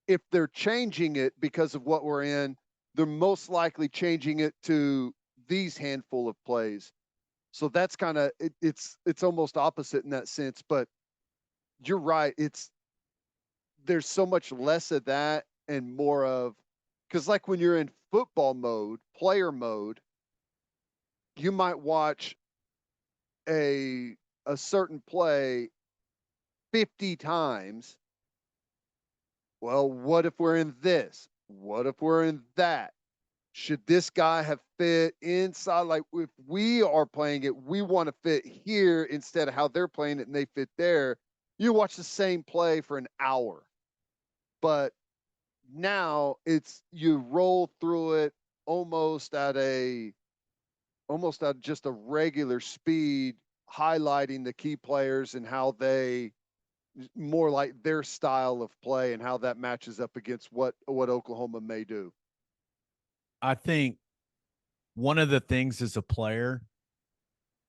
If they're changing it because of what we're in, they're most likely changing it to these handful of plays. So that's kind of it's almost opposite in that sense. But you're right. There's so much less of that and more of, because like when you're in football mode, player mode, you might watch a a certain play 50 times. Well, what if we're in this? What if we're in that? Should this guy have fit inside? Like, if we are playing it, we want to fit here instead of how they're playing it and they fit there. You watch the same play for an hour. But now it's, you roll through it almost at a almost at just a regular speed, highlighting the key players and how they, more like their style of play and how that matches up against what Oklahoma may do. I think one of the things as a player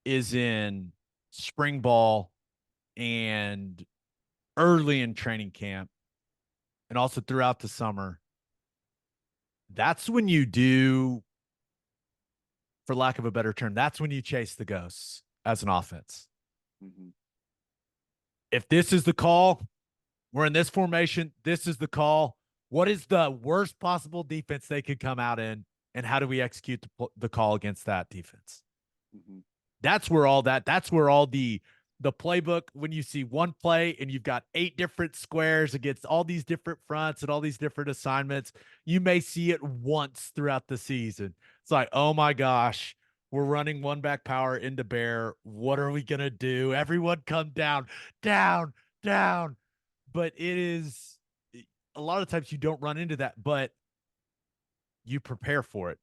is in spring ball and early in training camp and also throughout the summer. That's when you do, for lack of a better term, that's when you chase the ghosts as an offense. Mm-hmm. If this is the call, we're in this formation, this is the call. What is the worst possible defense they could come out in? And how do we execute the call against that defense? Mm-hmm. That's where all the playbook, when you see one play and you've got 8 different squares against all these different fronts and all these different assignments, you may see it once throughout the season. It's like, oh my gosh, we're running one back power into bear. What are we going to do? Everyone come down, down, down. But it is, a lot of times you don't run into that, but you prepare for it.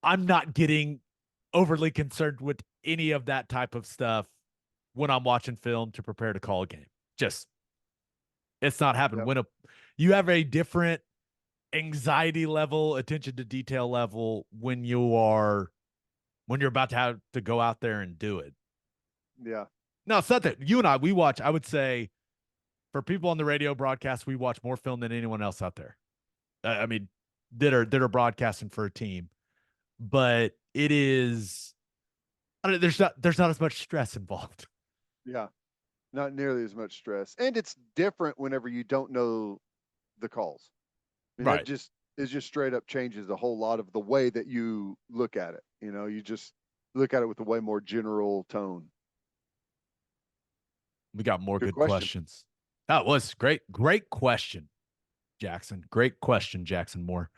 I'm not getting overly concerned with any of that type of stuff when I'm watching film to prepare to call a game. Just, it's not happening. Yep. When you have a different anxiety level, attention to detail level when you're about to have to go out there and do it. Yeah. No, it's not that you and we watch, I would say, for people on the radio broadcast, we watch more film than anyone else out there. I mean, that are broadcasting for a team. But it is, there's not as much stress involved. Yeah. Not nearly as much stress. And it's different whenever you don't know the calls. I mean, that Right. just is just straight up changes a whole lot of the way that you look at it. You just look at it with a way more general tone. We got more Good good question. questions. That was great. Great question, Jaxson. Great question, Jaxson Moore.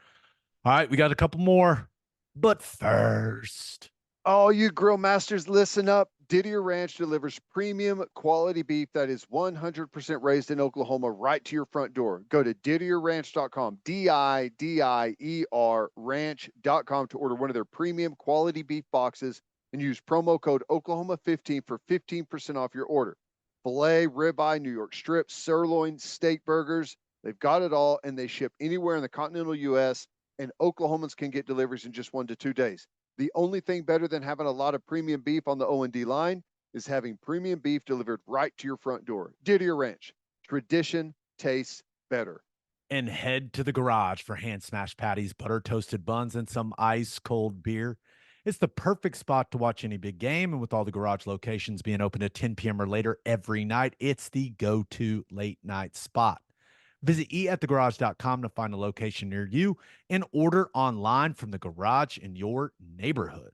All right, we got a couple more. But first, All you grill masters, listen up. Didier Ranch delivers premium quality beef that is 100% raised in Oklahoma right to your front door. Go to didierranch.com, DIDIER ranch.com to order one of their premium quality beef boxes and use promo code Oklahoma15 for 15% off your order. Filet, ribeye, New York strip, sirloin, steak burgers. They've got it all, and they ship anywhere in the continental U.S., and Oklahomans can get deliveries in just 1 to 2 days. The only thing better than having a lot of premium beef on the O&D line is having premium beef delivered right to your front door. Didier Ranch. Tradition tastes better. And head to the garage for hand smashed patties, butter toasted buns, and some ice cold beer. It's the perfect spot to watch any big game. And with all the garage locations being open at 10 p.m. or later every night, it's the go to late night spot. Visit eatthegarage.com to find a location near you and order online from the garage in your neighborhood.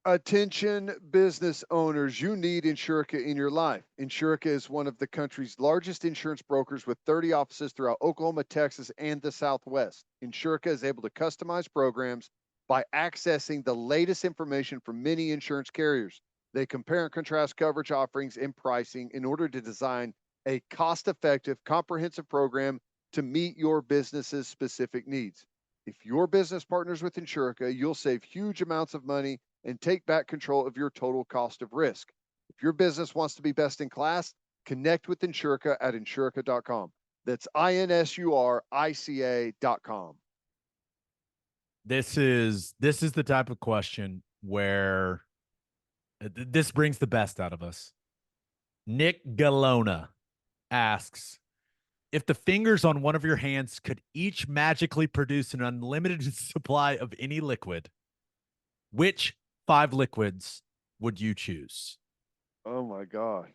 Attention business owners, you need Insurica in your life. Insurica is one of the country's largest insurance brokers with 30 offices throughout Oklahoma, Texas, and the Southwest. Insurica is able to customize programs by accessing the latest information from many insurance carriers. They compare and contrast coverage offerings and pricing in order to design a cost-effective, comprehensive program to meet your business's specific needs. If your business partners with Insurica, you'll save huge amounts of money and take back control of your total cost of risk. If your business wants to be best in class, connect with Insurica at insurica.com. That's INSURICA.com. This is the type of question where this brings the best out of us. Nick Gelona asks, if the fingers on one of your hands could each magically produce an unlimited supply of any liquid, which 5 liquids would you choose? Oh my God.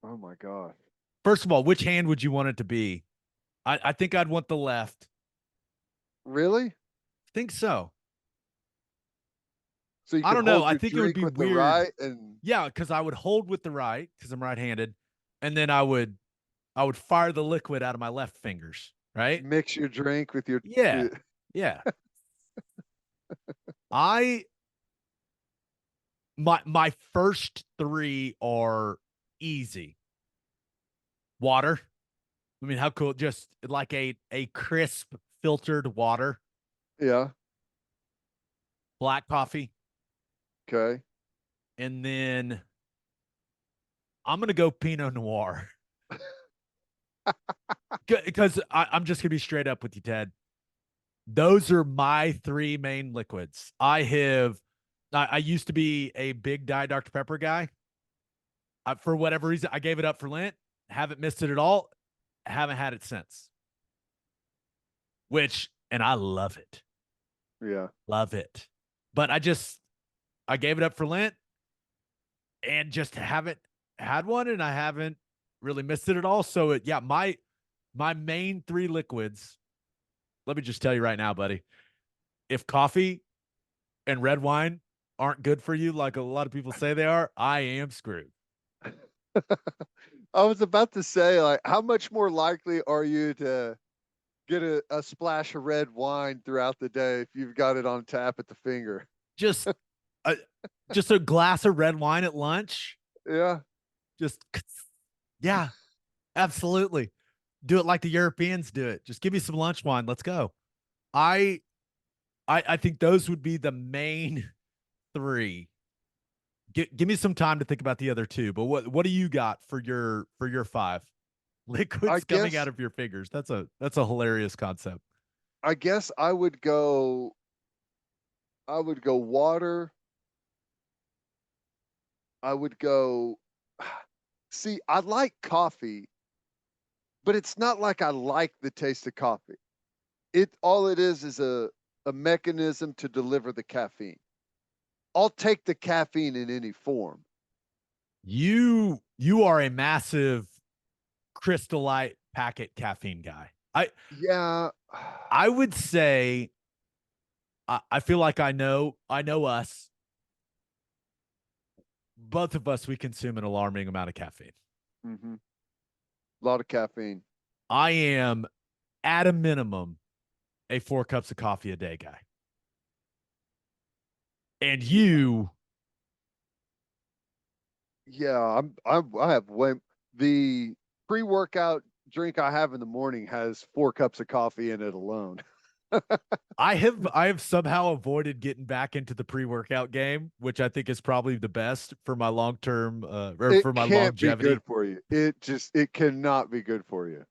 Oh my God. First of all, which hand would you want it to be? I think I'd want the left. Really? I think so. So you I could don't know. hold I your think it would drink be with the weird. right and Yeah, because I would hold with the right because I'm right-handed, and then I would fire the liquid out of my left fingers. Right? mix your drink with your. Yeah, yeah. I my first 3 are easy. Water. I mean, how cool? Just like a crisp filtered water. Yeah. Black coffee, Okay. and then I'm gonna go Pinot Noir because I'm just gonna be straight up with you, Ted. Those are my 3 main liquids. I used to be a big Diet Dr. Pepper guy. For whatever reason, I gave it up for Lent. Haven't missed it at all. Haven't had it since. And I love it. Yeah. Love it. But I gave it up for Lent and just haven't had one, and I haven't really missed it at all. So my main 3 liquids, let me just tell you right now, buddy. If coffee and red wine aren't good for you, like a lot of people say they are, I am screwed. I was about to say, like, how much more likely are you to get a splash of red wine throughout the day if you've got it on tap at the finger? Just a, just a glass of red wine at lunch. Yeah. Just, yeah, absolutely. Do it like the Europeans do it. Just give me some lunch wine. Let's go. I I think those would be the main 3. Give me some time to think about the other 2. But what do you got for your 5 I liquids coming out guess of your fingers? That's a hilarious concept. I guess I would go water. I would go see, I like coffee, but it's not like I like the taste of coffee. All it is a mechanism to deliver the caffeine. I'll take the caffeine in any form. You are a massive Crystal Light packet caffeine guy. Yeah. I would say I feel like I know us. Both of us, we consume an alarming amount of caffeine. Mm-hmm. A lot of caffeine. I am at a minimum a 4 cups of coffee a day guy. And you, Yeah, I have way the pre-workout drink I have in the morning has 4 cups of coffee in it alone. I have somehow avoided getting back into the pre-workout game, which I think is probably the best for my long-term or It for my can't be longevity. good for you. It cannot be good for you.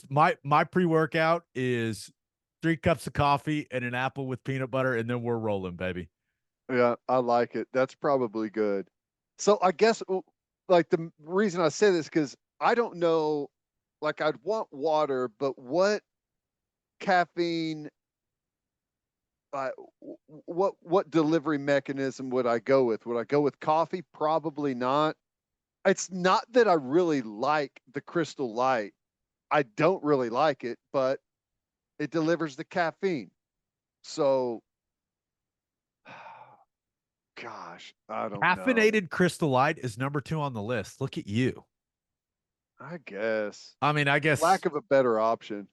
My pre-workout is 3 cups of coffee and an apple with peanut butter, and then we're rolling, baby. Yeah, I like it. That's probably good. So I guess like the reason I say this because I don't know, like I'd want water, but what caffeine, uh, what delivery mechanism would I go with? Would I go with coffee? Probably not. It's not that I really like the Crystal Light. I don't really like it, but it delivers the caffeine. So, gosh, I don't know. Caffeinated Crystal Light is number 2 on the list. Look at you. I guess, I mean, I for lack guess of a better option.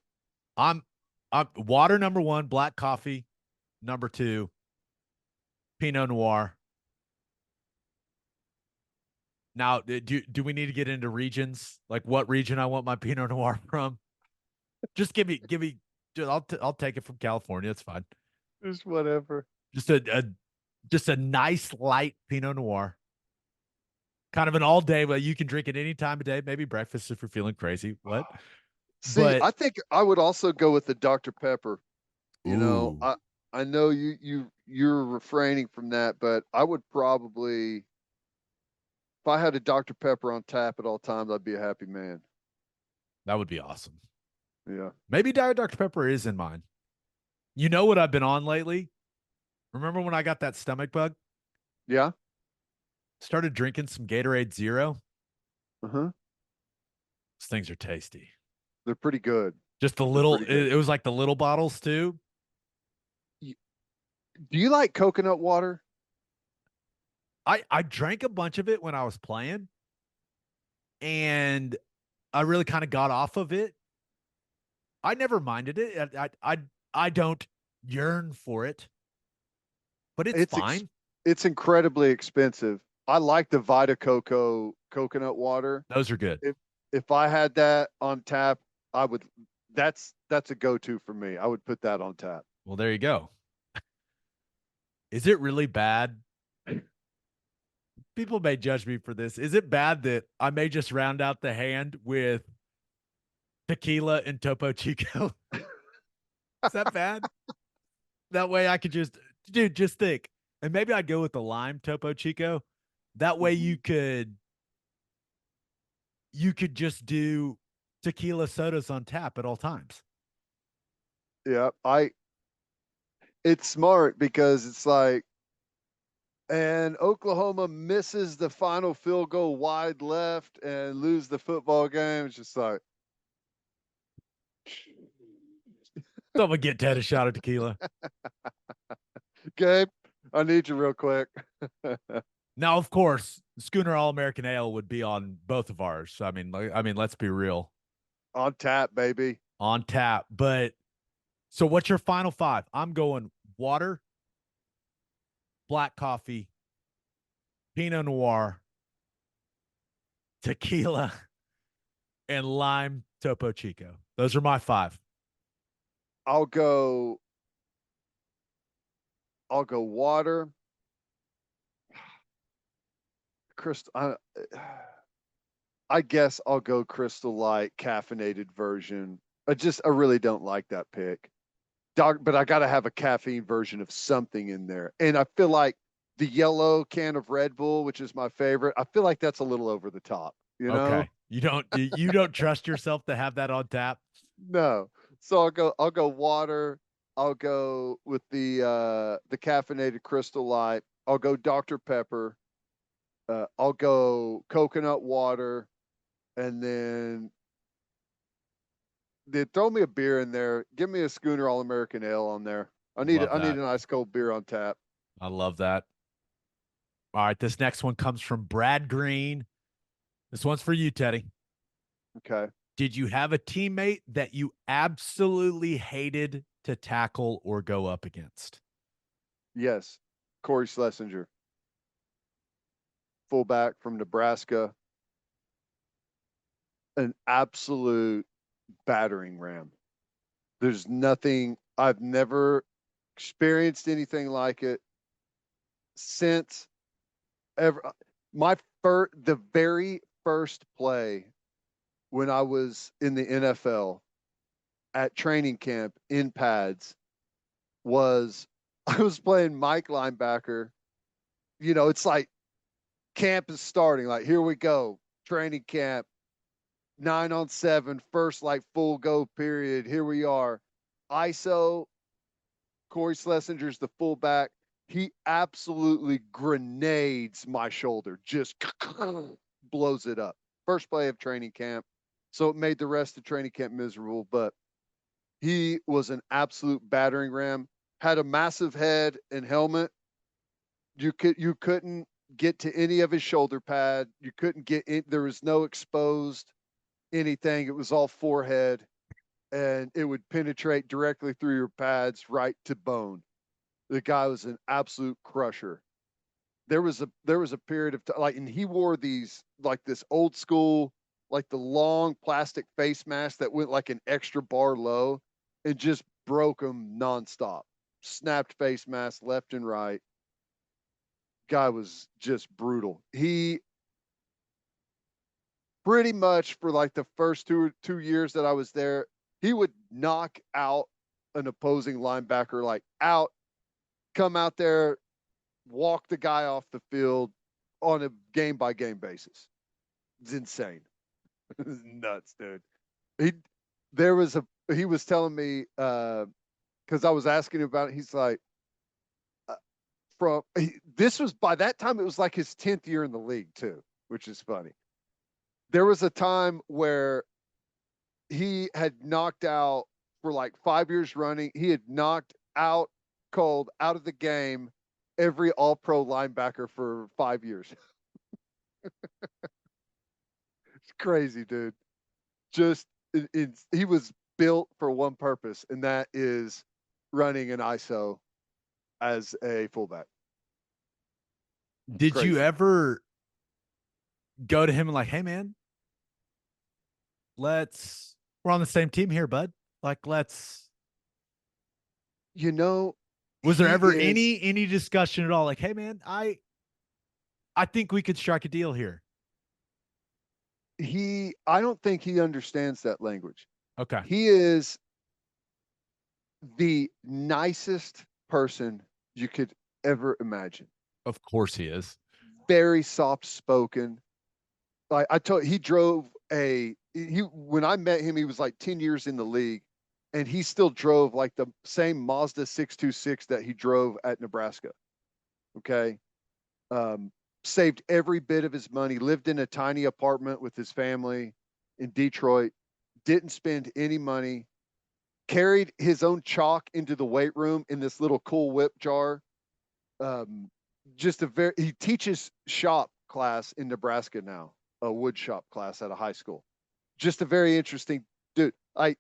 I'm I'm water number 1, black coffee number 2, Pinot Noir. Now, do we need to get into regions? Like what region I want my Pinot Noir from? Just give me. Dude, I'll take it from California. It's fine. Just whatever. Just a nice light Pinot Noir, kind of an all day, but you can drink it any time of day. Maybe breakfast if you're feeling crazy. What? See, But I think I would also go with the Dr. Pepper. You know, ooh, I know you're refraining from that, but I would probably, if I had a Dr. Pepper on tap at all times, I'd be a happy man. that would be awesome. Yeah. Maybe Diet Dr Pepper is in mine. You know what I've been on lately? Remember when I got that stomach bug? Yeah. Started drinking some Gatorade Zero. Uh-huh. Those things are tasty. They're pretty good. Just the They're little, pretty good. it was like the little bottles too. Y- Do you like coconut water? I drank a bunch of it when I was playing, and I really kind of got off of it. I never minded it. I don't yearn for it, but it's It's ex fine. it's incredibly expensive. I like the Vita Coco coconut water. Those are good. If if I had that on tap, I would that's a go-to for me. I would put that on tap. Well, there you go. Is it really bad? People may judge me for this. Is it bad that I may just round out the hand with tequila and Topo Chico? Is that bad? That way I could just, dude, just think. And maybe I'd go with the lime Topo Chico. That way Mhm. you could just do tequila sodas on tap at all times. Yeah, it's smart because it's like, and Oklahoma misses the final field goal wide left and lose the football game. It's just like, So I'm gonna get Ted a shot of tequila. Gabe, I need you real quick. Now, of course, Schooner All American Ale would be on both of ours. I mean, let's be real, On tap, baby. on tap. But so, what's your final five? I'm going water, black coffee, Pinot Noir, tequila, and lime Topo Chico. Those are my five. I'll go. I'll go water. Crystal. I guess I'll go Crystal Light caffeinated version. I really don't like that pick. But I got to have a caffeine version of something in there. And I feel like the yellow can of Red Bull, which is my favorite, I feel like that's a little over the top, you know? Okay, you don't trust yourself to have that on tap. No. So I'll go water. I'll go with the caffeinated Crystal Light. I'll go Dr. Pepper. I'll go coconut water, and then throw me a beer in there. Give me a Schooner All American Ale on there. Love I need that. an ice cold beer on tap. I love that. All right, this next one comes from Brad Green. This one's for you, Teddy. Okay. Did you have a teammate that you absolutely hated to tackle or go up against? Yes. Corey Schlesinger, fullback from Nebraska, an absolute battering ram. There's nothing, I've never experienced anything like it since ever. The very first play when I was in the NFL at training camp in pads was I was playing Mike linebacker It's like camp is starting. Like, here we go. Training camp, 9-on-7, first like full go period. Here we are. ISO, Corey Schlesinger's the fullback. He absolutely grenades my shoulder, just blows it up. First play of training camp. So it made the rest of training camp miserable, but he was an absolute battering ram. Had a massive head and helmet. You couldn't get to any of his shoulder pad. You couldn't get in. There was no exposed anything. It was all forehead, and it would penetrate directly through your pads right to bone. The guy was an absolute crusher. There was a period of time, like, and he wore these like this old school, like the long plastic face mask that went like an extra bar low, and just broke them nonstop. Snapped face mask left and right. Guy was just brutal. He pretty much, for like the first two years that I was there, he would knock out an opposing linebacker, like out, come out there, walk the guy off the field on a game by game basis. It's insane. It's nuts, dude. He there was a he was telling me because I was asking him about it. He's like, this was, by that time it was like his 10th year in the league too, which is funny. There was a time where he had knocked out, for like 5 years running, he had knocked out cold out of the game every all pro linebacker for 5 years. It's crazy, dude. Just he was built for one purpose, and that is running an ISO as a fullback. Did you Crazy. ever go to him and like, hey man, we're on the same team here, bud. Like, You know, was there he ever is any discussion at all? Like, hey man, I think we could strike a deal here. I don't think he understands that language. Okay. He is the nicest person you could ever imagine. Of course he is. Very soft spoken. Like I told, he drove he when I met him, he was like 10 years in the league, and he still drove like the same Mazda 626 that he drove at Nebraska. Okay. Um, Saved every bit of his money, lived in a tiny apartment with his family in Detroit, didn't spend any money, carried his own chalk into the weight room in this little Cool Whip jar. Um, he teaches shop class in Nebraska now, a wood shop class at a high school. Just a very interesting dude. To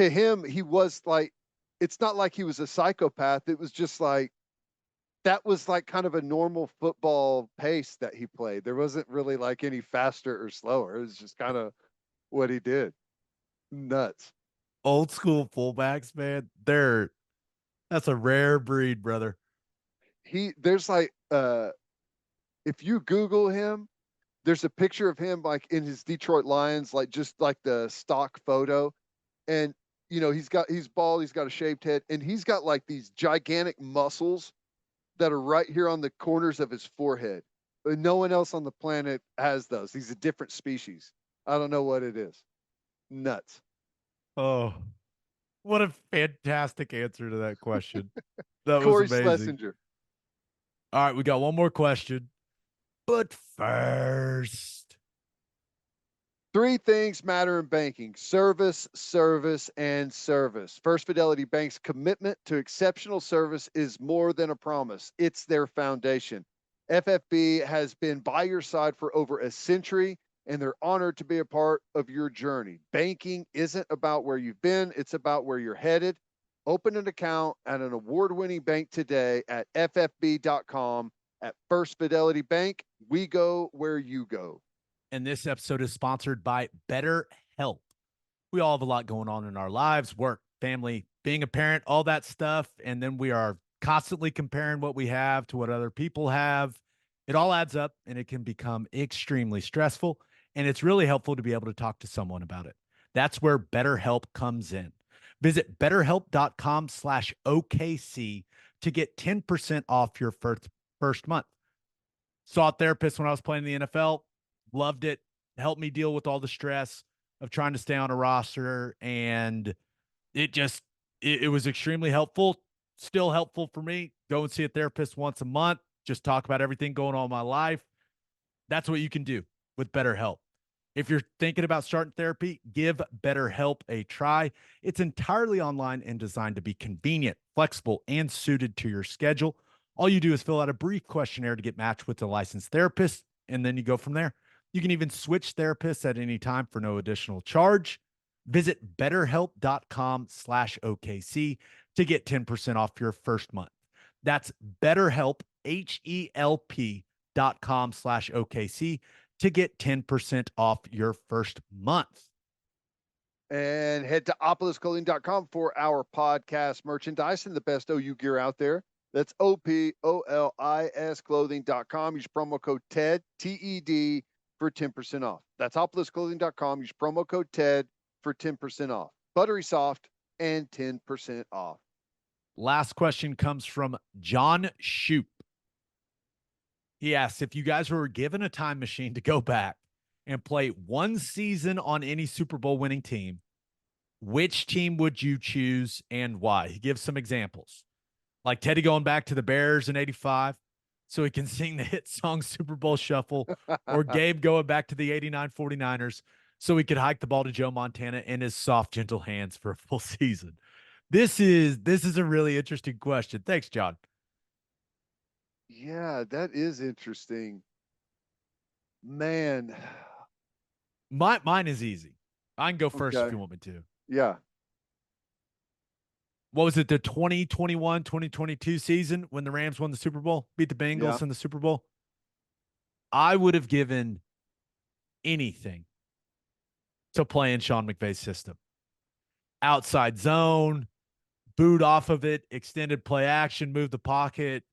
him, he was like, it's not like he was a psychopath. It was just like, that was like kind of a normal football pace that he played. There wasn't really like any faster or slower. It was just kind of what he did. Nuts. Old school fullbacks, man. That's a rare breed, brother. There's like if you Google him, there's a picture of him like in his Detroit Lions, like just like the stock photo. And he's bald, he's got a shaved head, and he's got like these gigantic muscles that are right here on the corners of his forehead. But no one else on the planet has those. He's a different species. I don't know what it is. Nuts. Oh, what a fantastic answer to that question. That was Corey amazing. Schlesinger. All right, we got one more question. But first, Three things matter in banking: service, service, and service. First Fidelity Bank's commitment to exceptional service is more than a promise, it's their foundation. FFB has been by your side for over a century, and they're honored to be a part of your journey. Banking isn't about where you've been, it's about where you're headed. Open an account at an award-winning bank today at ffb.com. At First Fidelity Bank, we go where you go. and this episode is sponsored by BetterHelp. We all have a lot going on in our lives, work, family, being a parent, all that stuff. And then we are constantly comparing what we have to what other people have. It all adds up and it can become extremely stressful. And it's really helpful to be able to talk to someone about it. That's where BetterHelp comes in. Visit betterhelp.com/OKC to get 10% off your first month. Saw a therapist when I was playing in the NFL. Loved it. Helped me deal with all the stress of trying to stay on a roster. And it just, it was extremely helpful. Still helpful for me. Go and see a therapist once a month. Just talk about everything going on in my life. That's what you can do with BetterHelp. If you're thinking about starting therapy, give BetterHelp a try. It's entirely online and designed to be convenient, flexible, and suited to your schedule. All you do is fill out a brief questionnaire to get matched with a licensed therapist, and then you go from there. You can even switch therapists at any time for no additional charge. Visit betterhelp.com/OKC to get 10% off your first month. That's BetterHelp, HELP.com/OKC to get 10% off your first month. And head to opolisclothing.com for our podcast merchandise and the best OU gear out there. That's OPOLIS clothing.com. Use promo code TED, TED, for 10% off. That's opolisclothing.com. Use promo code TED for 10% off. Buttery soft and 10% off. Last question comes from John Shoop. He asks, if you guys were given a time machine to go back and play one season on any Super Bowl winning team, which team would you choose and why? He gives some examples, like Teddy going back to the Bears in 85 so he can sing the hit song Super Bowl Shuffle, or Gabe going back to the 89 49ers so he could hike the ball to Joe Montana in his soft, gentle hands for a full season. This is a really interesting question. Thanks, John. Yeah, that is interesting. Man. Mine is easy. I can go first if Okay. you want me to. Yeah. What was it, the 2021-2022 season when the Rams won the Super Bowl, beat the Yeah. Bengals in the Super Bowl? I would have given anything to play in Sean McVay's system. Outside zone, boot off of it, extended play action, move the pocket.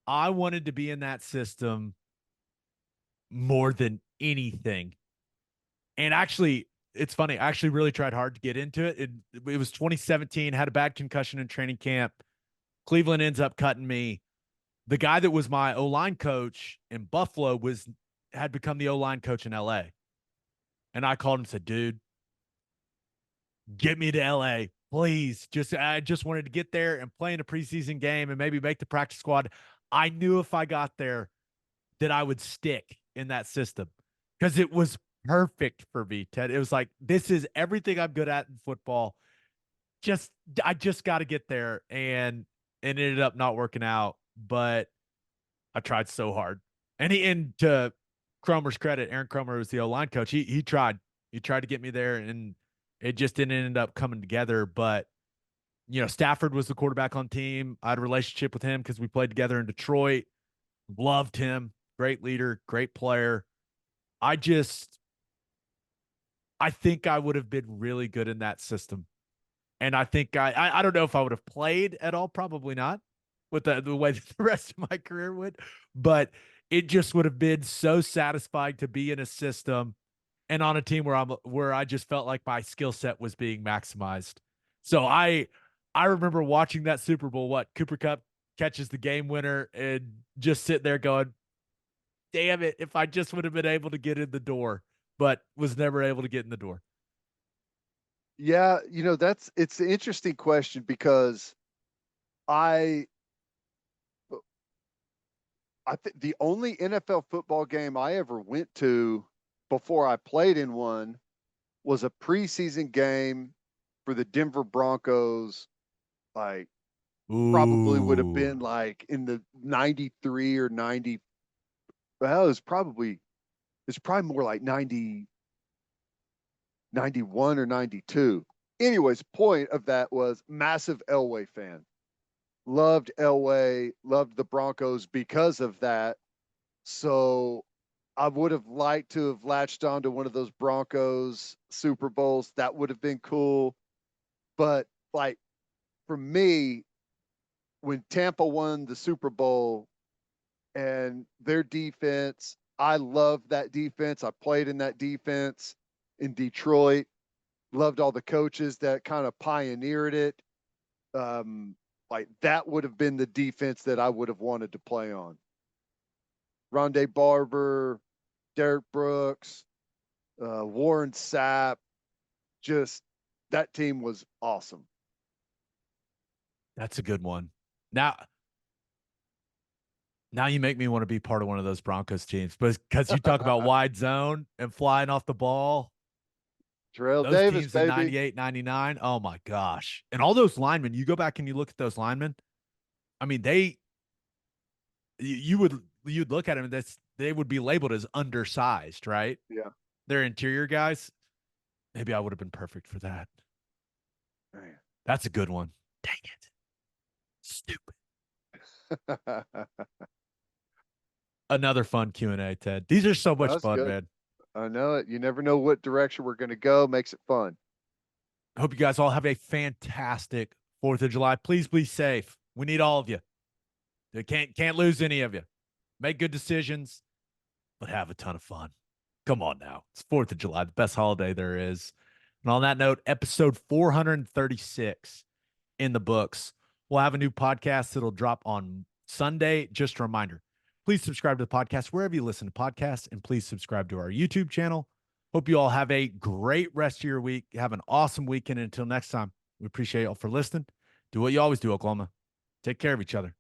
I wanted to be in that system more than anything. And actually, it's funny. I actually really tried hard to get into it. It was 2017, had a bad concussion in training camp. Cleveland ends up cutting me. The guy that was my O-line coach in Buffalo had become the O-line coach in LA. And I called him and said, dude, get me to LA, please. I just wanted to get there and play in a preseason game and maybe make the practice squad. I knew if I got there that I would stick in that system because it was perfect for me, Ted. It was like, this is everything I'm good at in football. I just got to get there, and it ended up not working out, but I tried so hard. And to Cromer's credit, Aaron Cromer was the O-line coach. He tried to get me there, and it just didn't end up coming together. But Stafford was the quarterback on team. I had a relationship with him because we played together in Detroit. Loved him. Great leader, great player. I think I would have been really good in that system. And I think I don't know if I would have played at all, probably not, with the way that the rest of my career would, but it just would have been so satisfying to be in a system and on a team where I just felt like my skill set was being maximized. So I remember watching that Super Bowl, Cooper Kupp catches the game winner and just sit there going, damn it, if I just would have been able to get in the door, but was never able to get in the door. Yeah, it's an interesting question because I think the only NFL football game I ever went to before I played in one was a preseason game for the Denver Broncos. Like probably would have Ooh. been like in the 93 or 90. Well, it's probably more like 90, 91 or 92. Anyways, point of that was massive Elway fan. Loved Elway, loved the Broncos because of that. So I would have liked to have latched onto one of those Broncos Super Bowls. That would have been cool. But like for me, when Tampa won the Super Bowl and their defense, I loved that defense. I played in that defense in Detroit. Loved all the coaches that kind of pioneered it. Like that would have been the defense that I would have wanted to play on. Rondé Barber, Derek Brooks, Warren Sapp. Just that team was awesome. That's a good one. Now you make me want to be part of one of those Broncos teams, but because you talk about wide zone and flying off the ball, Terrell those Davis, teams in baby. 98, 99. Oh my gosh. And all those linemen, you go back and you look at those linemen. I mean, you'd look at them, they would be labeled as undersized, right? Yeah. They're interior guys. Maybe I would have been perfect for that. Man. That's a good one. Dang it. Stupid. Another fun Q&A, Ted. These are so much That's fun, good. man. I know it. You never know what direction we're going to go. Makes it fun. I hope you guys all have a fantastic 4th of July. Please be safe. We need all of you. They can't lose any of you. Make good decisions, but have a ton of fun. Come on now. It's 4th of July, the best holiday there is. And on that note, episode 436 in the books. We'll have a new podcast that'll drop on Sunday. Just a reminder, please subscribe to the podcast wherever you listen to podcasts, and please subscribe to our YouTube channel. Hope you all have a great rest of your week. Have an awesome weekend. Until next time, we appreciate you all for listening. Do what you always do, Oklahoma. Take care of each other.